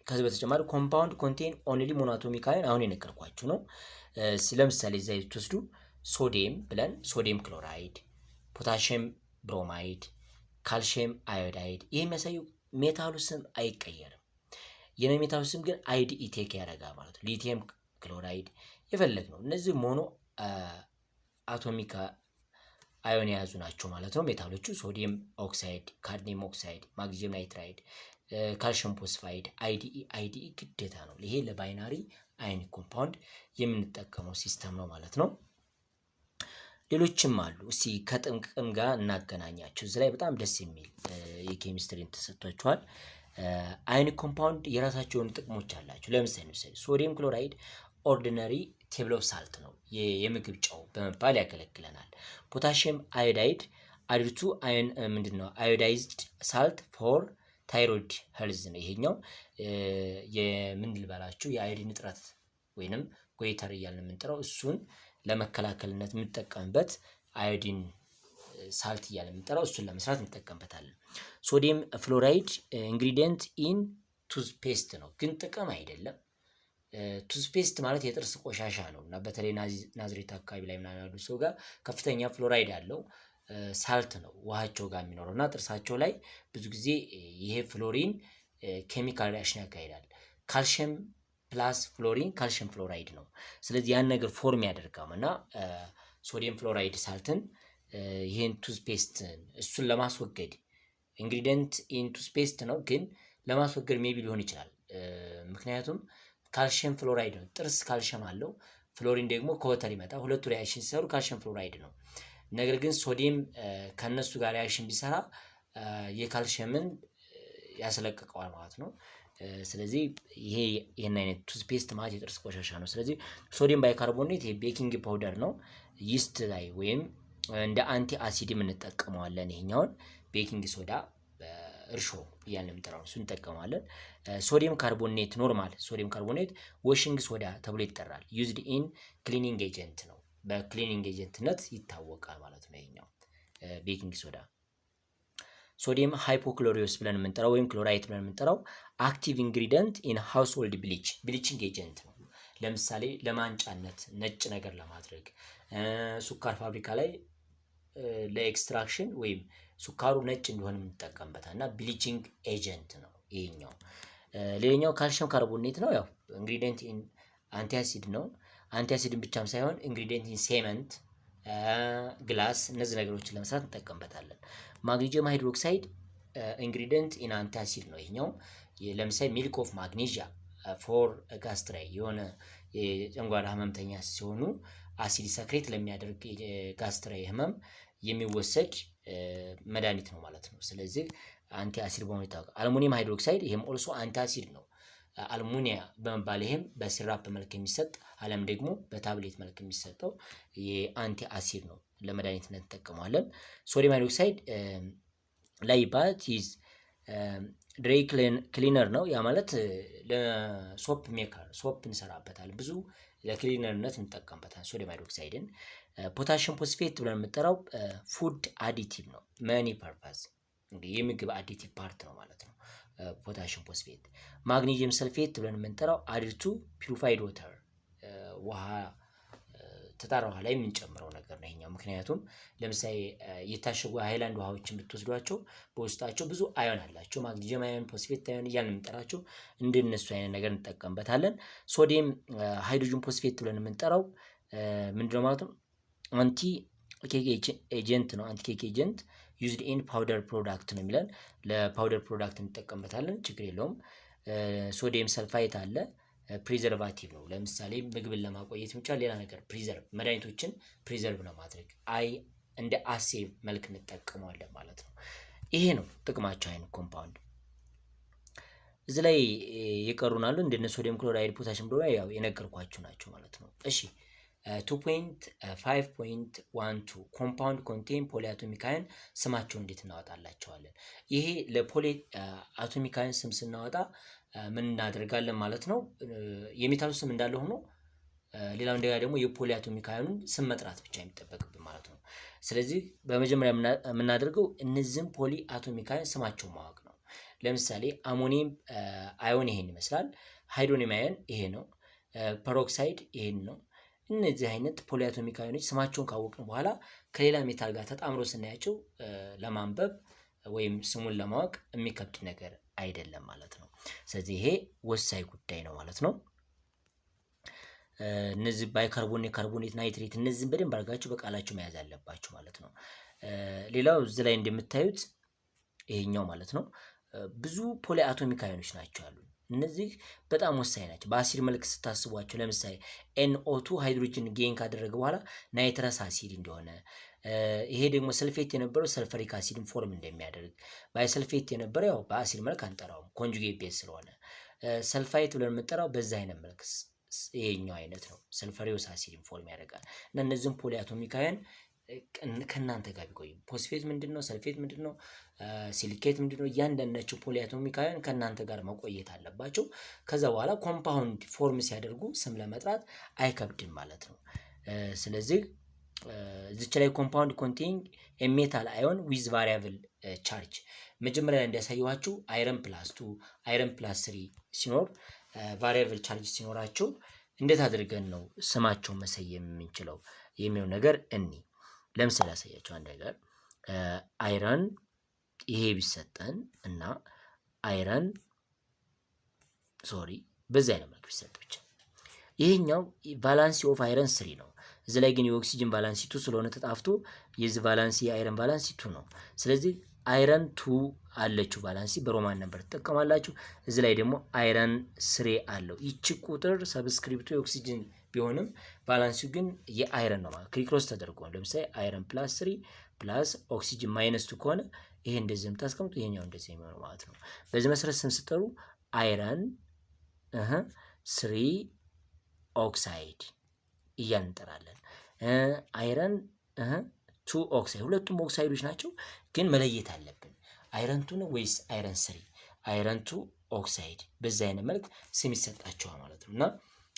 A: ከዚህ በተጨማሪ ኮምፓውንድ ኮንቴን ኦንሊ ሞኖአቶሚክ አዮን አሁን የነገርኳችሁ ነው። ለምሳሌ እዛ ትወስዱ ሶዲየም ብለን ሶዲየም ክሎራይድ፣ ፖታሽየም ብሮማይድ፣ ካልሽየም አዮዳይድ ይሄ የሚያሳየው ሜታሉ ስም አይቀየርም። የነ ሜታሉ ስም ግን አይዲኢ ቴክ ያደርጋል ማለት ነው። ሊቲየም ክሎራይድ የፈለግ ነው። እነዚህ ሞኖ አቶሚክ አዮን የያዙ ናቸው ማለት ነው ሜታሎቹ። ሶዲየም ኦክሳይድ፣ ካድሚየም ኦክሳይድ፣ ማግኒዥየም ናይትራይድ፣ ካልሽየም ፎስፋይድ አይዲኢ ግዴታ ነው። ይሄ ለባይናሪ አዮኒክ ኮምፓውንድ የምንጠቀመው ሲስተም ነው ማለት ነው። ሌሎችም አሉ። እስቲ ከጥቅም ጋር እናገናኛቸው። እዚህ ላይ በጣም ደስ የሚል የኬሚስትሪን ተሰጥቷቸዋል። አዮኒክ ኮምፓውንድ የራሳቸውን ጥቅሞች አላቸው። ለምሳሌ ሶዲየም ክሎራይድ ኦርዲነሪ ቴብል ኦፍ ሳልት ነው፣ የምግብ ጨው በመባል ያገለግለናል። ፖታሽየም አዮዳይድ አድቱ አዮን ምንድነው አዮዳይዝድ ሳልት ፎር ታይሮይድ ሄልዝ ነው። ይሄኛው የምን ልበላችሁ የአዮዲን እጥረት ወይንም ጎይተር እያልን የምንጠራው እሱን ለመከላከልነት የምንጠቀምበት አዮዲን ሳልት እያልን የምንጠራው እሱን ለመስራት እንጠቀምበታለን። ሶዲየም ፍሎራይድ ኢንግሪዲየንት ኢን ቱዝፔስት ነው፣ ግን ጥቅም አይደለም። ቱዝፔስት ማለት የጥርስ ቆሻሻ ነው እና በተለይ ናዝሬት አካባቢ ላይ ምናምን ያሉ ሰው ጋር ከፍተኛ ፍሎራይድ ያለው ሳልት ነው ውሃቸው ጋር የሚኖረው እና ጥርሳቸው ላይ ብዙ ጊዜ ይሄ ፍሎሪን ኬሚካል ሪአክሽን ያካሂዳል። ካልሽየም ፕላስ ፍሎሪን ካልሽየም ፍሎራይድ ነው። ስለዚህ ያን ነገር ፎርም ያደርጋል እና ሶዲየም ፍሎራይድ ሳልትን ይሄን ቱዝፔስትን እሱን ለማስወገድ ኢንግሪዲየንት ኢን ቱዝፔስት ነው፣ ግን ለማስወገድ ሜቢ ሊሆን ይችላል። ምክንያቱም ካልሽየም ፍሎራይድ ነው። ጥርስ ካልሽየም አለው፣ ፍሎሪን ደግሞ ከወተር ይመጣ። ሁለቱ ሪአክሽን ሲሰሩ ካልሽየም ፍሎራይድ ነው። ነገር ግን ሶዲየም ከነሱ ጋር ሪአክሽን ቢሰራ የካልሽየምን ያስለቅቀዋል ማለት ነው። ስለዚህ ይሄን አይነት ቱዝፔስት ማለት የጥርስ ቆሻሻ ነው። ስለዚህ ሶዲየም ባይካርቦኔት የቤኪንግ ፓውደር ነው። ይስት ላይ ወይም እንደ አንቲ አሲድም እንጠቀመዋለን። ይሄኛውን ቤኪንግ ሶዳ እርሾ እያልን የምንጠራው እሱ እንጠቀማለን። ሶዲየም ካርቦኔት ኖርማል ሶዲየም ካርቦኔት ዋሽንግ ሶዳ ተብሎ ይጠራል። ዩዝድ ኢን ክሊኒንግ ኤጀንት ነው። በክሊኒንግ ኤጀንትነት ይታወቃል ማለት ነው። ይሄኛው ቤኪንግ ሶዳ ሶዲየም ሃይፖክሎሪዮስ ብለን የምንጠራው ወይም ክሎራይድ ብለን የምንጠራው አክቲቭ ኢንግሪዲየንት ኢን ሃውስሆልድ ብሊቺንግ ኤጀንት ነው። ለምሳሌ ለማንጫነት ነጭ ነገር ለማድረግ ሱካር ፋብሪካ ላይ ለኤክስትራክሽን ወይም ሱካሩ ነጭ እንዲሆን የምንጠቀምበታል እና ብሊቺንግ ኤጀንት ነው ይሄኛው። ሌላኛው ካልሽየም ካርቦኔት ነው። ያው ኢንግሪዲየንት ኢን አንቲአሲድ ነው። አንቲአሲድን ብቻም ሳይሆን ኢንግሪዲየንት ኢን ሴመንት ግላስ እነዚህ ነገሮችን ለመስራት እንጠቀምበታለን። ማግኒዚየም ሃይድሮክሳይድ ኢንግሪዲየንት ኢን አንቲአሲድ ነው ይሄኛው። ለምሳሌ ሚልክ ኦፍ ማግኔዥያ ፎር ጋስትራይ የሆነ የጨንጓራ ህመምተኛ ሲሆኑ አሲድ ሰክሬት ለሚያደርግ ጋስትራይ ህመም የሚወሰድ መድኃኒት ነው ማለት ነው። ስለዚህ አንቲ አሲድ በመሆኑ ይታወቃል። አልሙኒየም ሃይድሮክሳይድ ይሄም ኦልሶ አንቲ አሲድ ነው። አልሙኒያ በመባል ይሄም በሲራፕ መልክ የሚሰጥ አለም ደግሞ በታብሌት መልክ የሚሰጠው የአንቲ አሲድ ነው። ለመድኃኒትነት እንጠቀመዋለን። ሶዲየም ሃይድሮክሳይድ ላይባት ኢዝ ድራይ ክሊነር ነው። ያ ማለት ለሶፕ ሜከር ሶፕ እንሰራበታለን። ብዙ ለክሊነርነት እንጠቀምበታለን ሶዲየም ሃይድሮክሳይድን። ፖታሽየም ፎስፌት ብለን የምንጠራው ፉድ አዲቲቭ ነው። መኒ ፐርፐዝ እንግዲህ የምግብ አዲቲቭ ፓርት ነው ማለት ነው ፖታሽየም ፎስፌት። ማግኔዥየም ሰልፌት ብለን የምንጠራው አዲድ ቱ ፒውሪፋይድ ወተር ውሃ ተጣራ ውሃ ላይ የምንጨምረው ነገር ነው ይሄኛው። ምክንያቱም ለምሳሌ የታሸጉ ሃይላንድ ውሃዎችን ብትወስዷቸው በውስጣቸው ብዙ አዮን አላቸው። ማግኔዥየም አዮን፣ ፎስፌት አዮን እያልን የምንጠራቸው እንደነሱ አይነት ነገር እንጠቀምበታለን። ሶዲየም ሃይድሮጅን ፎስፌት ብለን የምንጠራው ምንድነው ማለት ነው? አንቲ ኬክ ኤጀንት ነው። አንቲ ኬክ ኤጀንት ዩዝድ ኢን ፓውደር ፕሮዳክት ነው የሚለን። ለፓውደር ፕሮዳክት እንጠቀምበታለን፣ ችግር የለውም። ሶዲየም ሰልፋይት አለ፣ ፕሪዘርቫቲቭ ነው። ለምሳሌ ምግብን ለማቆየት ይችላል። ሌላ ነገር ፕሪዘርቭ መድኃኒቶችን ፕሪዘርቭ ለማድረግ እንደ አሴቭ መልክ እንጠቀመዋለን ማለት ነው። ይሄ ነው ጥቅማቸው አይነት ኮምፓውንድ። እዚህ ላይ የቀሩናሉ እንደነ ሶዲየም ክሎራይድ፣ ፖታሽየም ክሎራይድ ያው የነገርኳችሁ ናቸው ማለት ነው። እሺ 2.5.12 ኮምፓውንድ ኮንቴን ፖሊአቶሚክ አየን ስማቸው እንዴት እናወጣላቸዋለን? ይሄ ለፖሊ አቶሚክ አየን ስም ስናወጣ ምን እናደርጋለን ማለት ነው? የሜታሉ ስም እንዳለ ሆኖ ሌላው እንደጋ ደግሞ የፖሊአቶሚክ አየኑን ስም መጥራት ብቻ የሚጠበቅብን ማለት ነው። ስለዚህ በመጀመሪያ የምናደርገው እነዚህን ፖሊ አቶሚክ አየን ስማቸው ማወቅ ነው። ለምሳሌ አሞኒየም አዮን ይሄን ይመስላል። ሃይድሮኒየም አየን ይሄ ነው። ፐሮክሳይድ ይሄን ነው። እነዚህ አይነት ፖሊአቶሚክ አዮኖች ስማቸውን ካወቅን በኋላ ከሌላ ሜታል ጋር ተጣምሮ ስናያቸው ለማንበብ ወይም ስሙን ለማወቅ የሚከብድ ነገር አይደለም ማለት ነው። ስለዚህ ይሄ ወሳኝ ጉዳይ ነው ማለት ነው። እነዚህ ባይካርቦኔት፣ ካርቦኔት፣ ናይትሬት እነዚህን በደንብ አድርጋችሁ በቃላችሁ መያዝ አለባችሁ ማለት ነው። ሌላው እዚህ ላይ እንደምታዩት ይሄኛው ማለት ነው ብዙ ፖሊአቶሚክ አዮኖች ናቸው ያሉ። እነዚህ በጣም ወሳኝ ናቸው። በአሲድ መልክ ስታስቧቸው ለምሳሌ NO2 ሃይድሮጅን ጌን ካደረገ በኋላ ናይትረስ አሲድ እንደሆነ፣ ይሄ ደግሞ ሰልፌት የነበረው ሰልፈሪክ አሲድን ፎርም እንደሚያደርግ፣ ባይሰልፌት የነበረው ያው በአሲድ መልክ አንጠራውም ኮንጁጌት ቤዝ ስለሆነ፣ ሰልፋይት ብለን የምንጠራው በዛ አይነት መልክ ይሄኛው አይነት ነው ሰልፈሪዮስ አሲድን ፎርም ያደርጋል። እና እነዚህም ፖሊአቶሚክ አየን ከእናንተ ጋር ቢቆይ ፎስፌት ምንድነው፣ ሰልፌት ምንድነው፣ ሲሊኬት ምንድነው እያንዳንዳቸው ፖሊአቶሚክ አየን ከእናንተ ጋር መቆየት አለባቸው። ከዛ በኋላ ኮምፓውንድ ፎርም ሲያደርጉ ስም ለመጥራት አይከብድም ማለት ነው። ስለዚህ እዚች ላይ ኮምፓውንድ ኮንቴኒንግ ሜታል አዮን ዊዝ ቫሪያብል ቻርጅ መጀመሪያ ላይ እንዲያሳየኋችሁ አይረን ፕላስ 2 አይረን ፕላስ 3 ሲኖር ቫሪያብል ቻርጅ ሲኖራቸው እንዴት አድርገን ነው ስማቸውን መሰየም የምንችለው የሚለው ነገር እኒ ለምሳሌ ያሳያቸው አንድ ነገር አይረን ይሄ ቢሰጠን እና አይረን በዛ አይነት መልክ ቢሰጥ ብቻ ይሄኛው ቫላንሲ ኦፍ አይረን 3 ነው። እዚህ ላይ ግን የኦክሲጅን ቫላንሲ 2 ስለሆነ ተጣፍቶ የዚህ ቫላንሲ የአይረን ቫላንሲ 2 ነው። ስለዚህ አይረን 2 አለችው ቫላንሲ በሮማን ነበር ትጠቀማላችሁ። እዚህ ላይ ደግሞ አይረን 3 አለው። ይቺ ቁጥር ሰብስክሪፕቱ የኦክሲጅን ቢሆንም ቫላንሲው ግን የአይረን ነው ማለት ክሪክሮስ ተደርጎ ነው። ለምሳሌ አይረን ፕላስ 3 ፕላስ ኦክሲጅን ማይነስ 2 ከሆነ ይሄ እንደዚህ የምታስቀምጡ ይሄኛው እንደዚህ የሚሆነው ማለት ነው። በዚህ መሰረት ስም ስጠሩ አይረን 3 ኦክሳይድ እያልን እንጠራለን። አይረን 2 ኦክሳይድ ሁለቱም ኦክሳይዶች ናቸው፣ ግን መለየት አለብን። አይረን 2 ነው ወይስ አይረን 3? አይረን 2 ኦክሳይድ በዚህ አይነት መልክ ስም ይሰጣቸዋል ማለት ነው። እና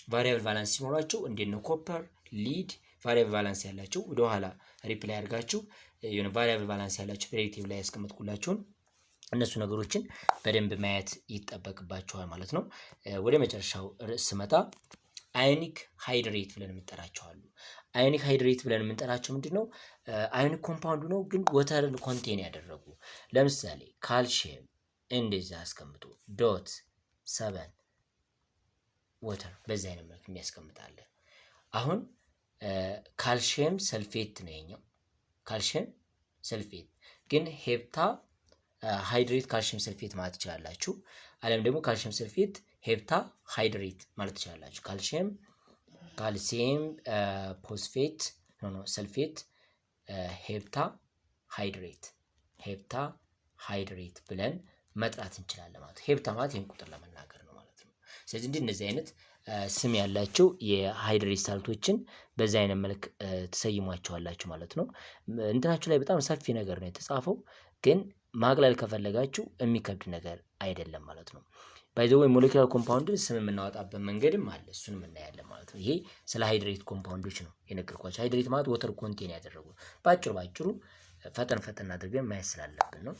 A: ቫሪያብል ቫላንስ ሲኖራቸው እንዴት ነው ኮፐር፣ ሊድ ቫሪያብል ቫላንስ ያላቸው ወደኋላ ሪፕላይ አድርጋችሁ የሆነ ቫሪያብል ቫላንስ ያላቸው ፕሬዲክቲቭ ላይ ያስቀመጥኩላችሁን እነሱ ነገሮችን በደንብ ማየት ይጠበቅባቸዋል ማለት ነው። ወደ መጨረሻው ርዕስ ስመጣ አዮኒክ ሃይድሬት ብለን የምንጠራቸዋሉ። አዮኒክ ሃይድሬት ብለን የምንጠራቸው ምንድን ነው? አዮኒክ ኮምፓውንድ ነው፣ ግን ወተርን ኮንቴን ያደረጉ ለምሳሌ ካልሽየም እንደዛ አስቀምጡ .7 ወተር በዚህ አይነት መልክ የሚያስቀምጣለን። አሁን ካልሽየም ሰልፌት ነው የኛው ካልሽየም ሰልፌት፣ ግን ሄፕታ ሃይድሬት ካልሽየም ሰልፌት ማለት ትችላላችሁ። አለም ደግሞ ካልሽየም ሰልፌት ሄፕታ ሃይድሬት ማለት ትችላላችሁ። ካልሲየም ፎስፌት ሰልፌት ሄፕታ ሃይድሬት ብለን መጥራት እንችላለን ማለት ነው። ሄፕታ ማለት ይህን ቁጥር ለመናገር ነው ማለት ነው። ስለዚህ እንዲህ እነዚህ አይነት ስም ያላቸው የሃይድሬት ሳልቶችን በዚህ አይነት መልክ ትሰይሟቸዋላችሁ ማለት ነው። እንትናችሁ ላይ በጣም ሰፊ ነገር ነው የተጻፈው፣ ግን ማቅለል ከፈለጋችሁ የሚከብድ ነገር አይደለም ማለት ነው። ባይ ዘ ወይ ሞሌኪላር ኮምፓውንድን ስም የምናወጣበት መንገድም አለ፣ እሱንም እናያለን ማለት ነው። ይሄ ስለ ሃይድሬት ኮምፓውንዶች ነው የነገርኳቸው። ሃይድሬት ማለት ወተር ኮንቴን ያደረጉ ባጭሩ ፈጠን አድርገን ማየት ስላለብን ነው።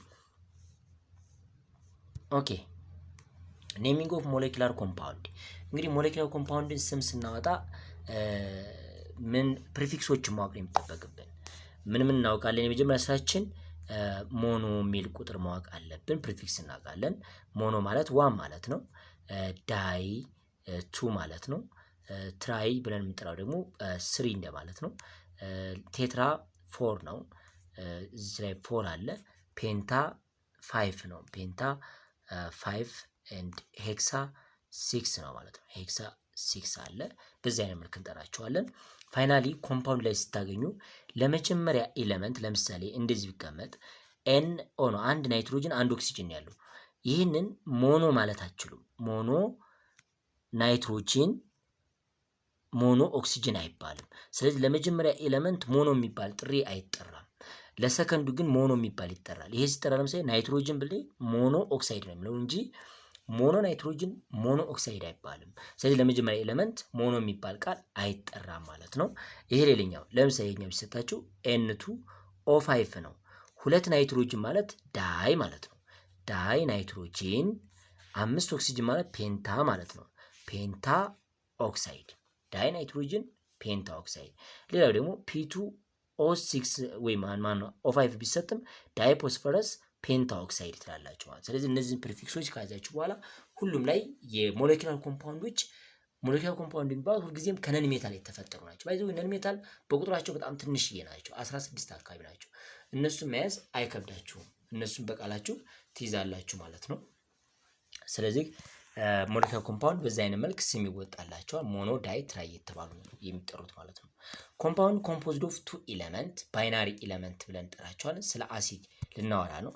A: ኦኬ ኔሚንግ ኦፍ ሞሌኪላር ኮምፓውንድ። እንግዲህ ሞሌኪላር ኮምፓውንድን ስም ስናወጣ ምን ፕሪፊክሶችን ማወቅ ነው የሚጠበቅብን። ምን እናውቃለን? የመጀመሪያ ስራችን ሞኖ የሚል ቁጥር ማወቅ አለብን። ፕሪፊክስ እናውቃለን። ሞኖ ማለት ዋን ማለት ነው። ዳይ 2 ማለት ነው። ትራይ ብለን የምንጠራው ደግሞ 3 እንደማለት ነው። ቴትራ 4 ነው። እዚህ ላይ 4 አለ። ፔንታ 5 ነው። ፔንታ 5 ኤንድ ሄክሳ 6 ነው ማለት ነው። ሄክሳ 6 አለ። በዚህ አይነት መልክ እንጠራቸዋለን። ፋይናሊ ኮምፓውንድ ላይ ስታገኙ ለመጀመሪያ ኤሌመንት ለምሳሌ እንደዚህ ቢቀመጥ ኤን ኦ ነው፣ አንድ ናይትሮጅን አንድ ኦክሲጅን ያለው። ይህንን ሞኖ ማለት አትችሉም። ሞኖ ናይትሮጂን ሞኖ ኦክሲጅን አይባልም። ስለዚህ ለመጀመሪያ ኤሌመንት ሞኖ የሚባል ጥሪ አይጠራም። ለሰከንዱ ግን ሞኖ የሚባል ይጠራል። ይሄ ሲጠራ ለምሳሌ ናይትሮጅን ብለ ሞኖ ኦክሳይድ ነው የሚለው እንጂ ሞኖ ናይትሮጅን ሞኖ ኦክሳይድ አይባልም። ስለዚህ ለመጀመሪያ ኤሌመንት ሞኖ የሚባል ቃል አይጠራም ማለት ነው። ይሄ ሌላኛው ለምሳሌ የኛው ቢሰጣችሁ N2O5 ነው። ሁለት ናይትሮጅን ማለት ዳይ ማለት ነው። ዳይ ናይትሮጂን 5 ኦክሲጅን ማለት ፔንታ ማለት ነው። ፔንታ ኦክሳይድ ዳይ ናይትሮጅን ፔንታ ኦክሳይድ። ሌላው ደግሞ P2O6 ወይ ማነው O5 ቢሰጥም ዳይ ፎስፈረስ ፔንታ ኦክሳይድ ትላላችሁ ማለት። ስለዚህ እነዚህን ፕሪፊክሶች ካያዛችሁ በኋላ ሁሉም ላይ የሞሌኪላር ኮምፓውንዶች ሞሌኪላር ኮምፓውንድ የሚባሉት ሁልጊዜም ከነን ሜታል የተፈጠሩ ናቸው። ባይዘው ነን ሜታል በቁጥራቸው በጣም ትንሽዬ ናቸው፣ 16 አካባቢ ናቸው። እነሱን መያዝ አይከብዳችሁም፣ እነሱን በቃላችሁ ትይዛላችሁ ማለት ነው። ስለዚህ ሞሌኪላር ኮምፓውንድ በዚህ አይነት መልክ ስም ይወጣላቸዋል። ሞኖ ዳይ ትራይ የተባሉ የሚጠሩት ማለት ነው። ኮምፓውንድ ኮምፖዝድ ኦፍ 2 ኤሌመንት ባይናሪ ኤሌመንት ብለን እንጠራቸዋለን። ስለ አሲድ ልናወራ ነው።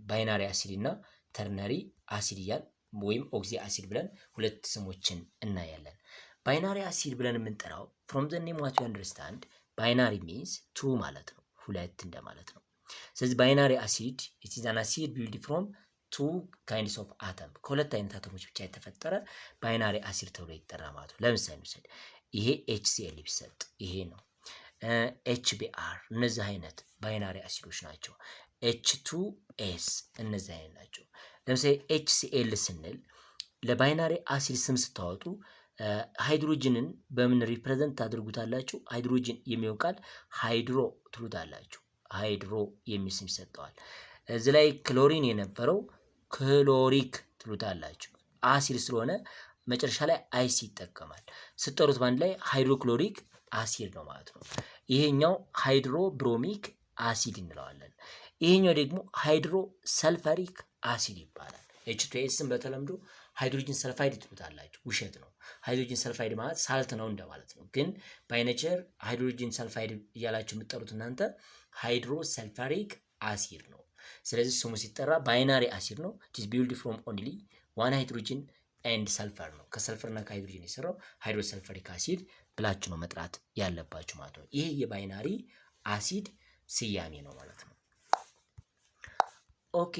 A: ባይናሪ አሲድ እና ተርነሪ አሲድ እያል ወይም ኦክሲ አሲድ ብለን ሁለት ስሞችን እናያለን። ባይናሪ አሲድ ብለን የምንጠራው from the name what you understand ባይናሪ means 2 ማለት ነው፣ ሁለት እንደማለት ነው። ስለዚህ ባይናሪ አሲድ it is an acid built from 2 kinds of atom ከሁለት አይነት አተሞች ብቻ የተፈጠረ ባይናሪ አሲድ ተብሎ ይጠራ ማለት ነው። ለምሳሌ እንውሰድ፣ ይሄ HCl ቢሰጥ ይሄ ነው HBr፣ እነዚህ አይነት ባይናሪ አሲዶች ናቸው። H2S እነዚህ አይነት ናቸው። ለምሳሌ HCl ስንል ለባይናሪ አሲድ ስም ስታወጡ ሃይድሮጅንን በምን ሪፕሬዘንት ታደርጉታላችሁ? ሃይድሮጅን የሚለው ቃል ሃይድሮ ትሉታላችሁ። ሃይድሮ የሚል ስም ይሰጠዋል። እዚህ ላይ ክሎሪን የነበረው ክሎሪክ ትሉታላችሁ። አሲድ ስለሆነ መጨረሻ ላይ አይሲ ይጠቀማል። ስጠሩት ባንድ ላይ ሃይድሮክሎሪክ አሲድ ነው ማለት ነው። ይሄኛው ሃይድሮ ብሮሚክ አሲድ እንለዋለን። ይሄኛው ደግሞ ሃይድሮ ሰልፈሪክ አሲድ ይባላል። H2Sን በተለምዶ ሃይድሮጅን ሰልፋይድ ትሉታላችሁ። ውሸት ነው። ሃይድሮጅን ሰልፋይድ ማለት ሳልት ነው እንደማለት ነው። ግን ባይኔቸር ሃይድሮጅን ሰልፋይድ እያላችሁ የምትጠሩት እናንተ ሃይድሮ ሰልፈሪክ አሲድ ነው። ስለዚህ ስሙ ሲጠራ ባይናሪ አሲድ ነው። it is built from only ዋን ሃይድሮጅን ኤንድ ሰልፈር ነው። ከሰልፈርና ከሃይድሮጅን የሰራው ሃይድሮሰልፈሪክ አሲድ ብላችሁ ነው መጥራት ያለባችሁ ማለት ነው። ይህ የባይናሪ አሲድ ስያሜ ነው ማለት ነው። ኦኬ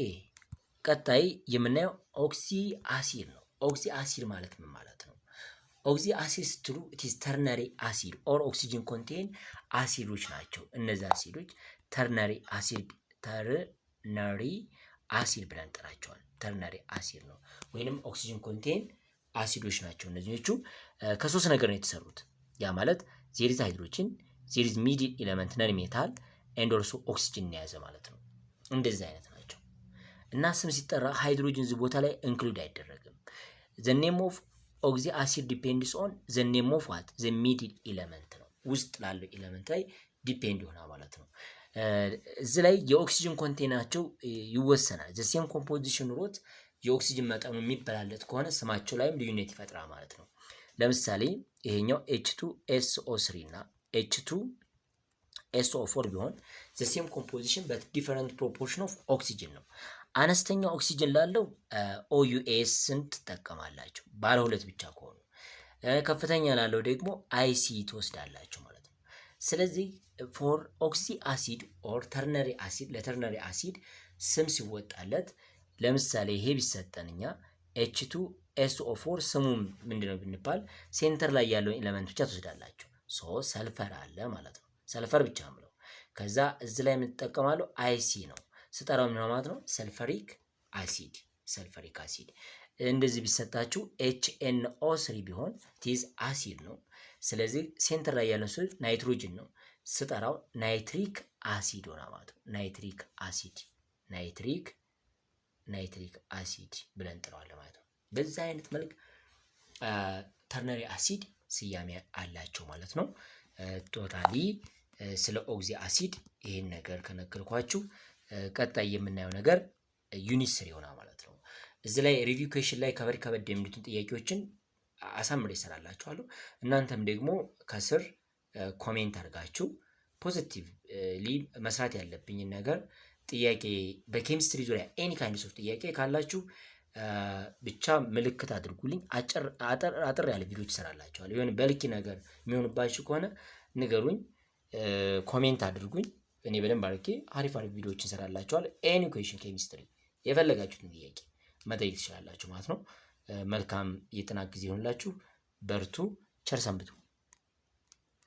A: ቀጣይ የምናየው ኦክሲ አሲድ ነው። ኦክሲ አሲድ ማለት ምን ማለት ነው? ኦክሲ አሲድ ስትሉ ኢትስ ተርነሪ አሲድ ኦር ኦክሲጅን ኮንቴን አሲዶች ናቸው። እነዚህ አሲዶች ተርነሪ አሲድ ብለን እንጠራቸዋል። ተርነሪ አሲድ ነው ወይንም ኦክሲጅን ኮንቴን አሲዶች ናቸው። እነዚህኞቹ ከሶስት ነገር ነው የተሰሩት። ያ ማለት ዜሪዝ ሃይድሮጅን፣ ዜሪዝ ሚድል ኤሌመንት ነን ሜታል ኤንድ ኦልሶ ኦክሲጅን የያዘ ማለት ነው። እንደዚህ አይነት ናቸው እና ስም ሲጠራ ሃይድሮጅን እዚህ ቦታ ላይ ኢንክሉድ አይደረግም። ዘ ኔም ኦፍ ኦክሲ አሲድ ዲፔንድስ ኦን ዘ ኔም ኦፍ ዋት ዘ ሚድል ኤሌመንት ነው። ውስጥ ላለው ኤሌመንት ላይ ዲፔንድ ይሆናል ማለት ነው። እዚህ ላይ የኦክሲጅን ኮንቴናቸው ይወሰናል። ዘ ሴም ኮምፖዚሽን ኑሮት የኦክሲጅን መጠኑ የሚበላለት ከሆነ ስማቸው ላይም ልዩነት ይፈጥራል ማለት ነው። ለምሳሌ ይሄኛው H2SO3 እና H2SO4 ቢሆን ዘ ሴም ኮምፖዚሽን በት ዲፈረንት ፕሮፖርሽን ኦፍ ኦክሲጅን ነው። አነስተኛ ኦክሲጅን ላለው OUSን ትጠቀማላችሁ ባለ ሁለት ብቻ ከሆኑ፣ ከፍተኛ ላለው ደግሞ IC ትወስዳላችሁ ማለት ነው። ስለዚህ ፎር ኦክሲ አሲድ ኦር ተርነሪ አሲድ ለተርነሪ አሲድ ስም ሲወጣለት ለምሳሌ ይሄ ቢሰጠንኛ H2SO4 ስሙ ምንድነው ብንባል ሴንተር ላይ ያለውን ኤሌመንት ብቻ ትወስዳላችሁ። ሰልፈር አለ ማለት ነው። ሰልፈር ብቻ ነው። ከዛ እዚህ ላይ የምትጠቀማለው IC ነው። ስጠራው ምን ማለት ነው? ሰልፈሪክ አሲድ። እንደዚህ ቢሰጣችሁ HNO3 ቢሆን ቲዝ አሲድ ነው። ስለዚህ ሴንተር ላይ ያለው ናይትሮጅን ነው። ስጠራው ናይትሪክ አሲድ ሆና ማለት ነው። ናይትሪክ አሲድ ብለን እንጠራዋለን ማለት ነው። በዛ አይነት መልክ ተርነሪ አሲድ ስያሜ አላቸው ማለት ነው። ቶታሊ ስለ ኦክሲ አሲድ ይሄን ነገር ከነገርኳችሁ ቀጣይ የምናየው ነገር ዩኒት 3 ይሆናል ማለት ነው። እዚህ ላይ ሪቪው ኩዌሽን ላይ ከበድ የሚሉትን ጥያቄዎችን አሳምሬ እሰራላችኋለሁ። እናንተም ደግሞ ከስር ኮሜንት አድርጋችሁ ፖዚቲቭሊ መስራት ያለብኝን ነገር ጥያቄ በኬሚስትሪ ዙሪያ ኤኒ ካይንድስ ኦፍ ጥያቄ ካላችሁ ብቻ ምልክት አድርጉልኝ። አጠር ያለ ቪዲዮዎች እሰራላችኋለሁ። የሆነ በልኪ ነገር የሚሆንባችሁ ከሆነ ንገሩኝ፣ ኮሜንት አድርጉኝ። እኔ በደንብ አድርጌ አሪፍ ቪዲዮዎችን እሰራላችኋለሁ። ኤኒ ኩዌሽን ኬሚስትሪ የፈለጋችሁትን ጥያቄ መጠየቅ ትችላላችሁ ማለት ነው። መልካም የጥናት ጊዜ ይሆንላችሁ። በርቱ። ቸር ሰንብቱ።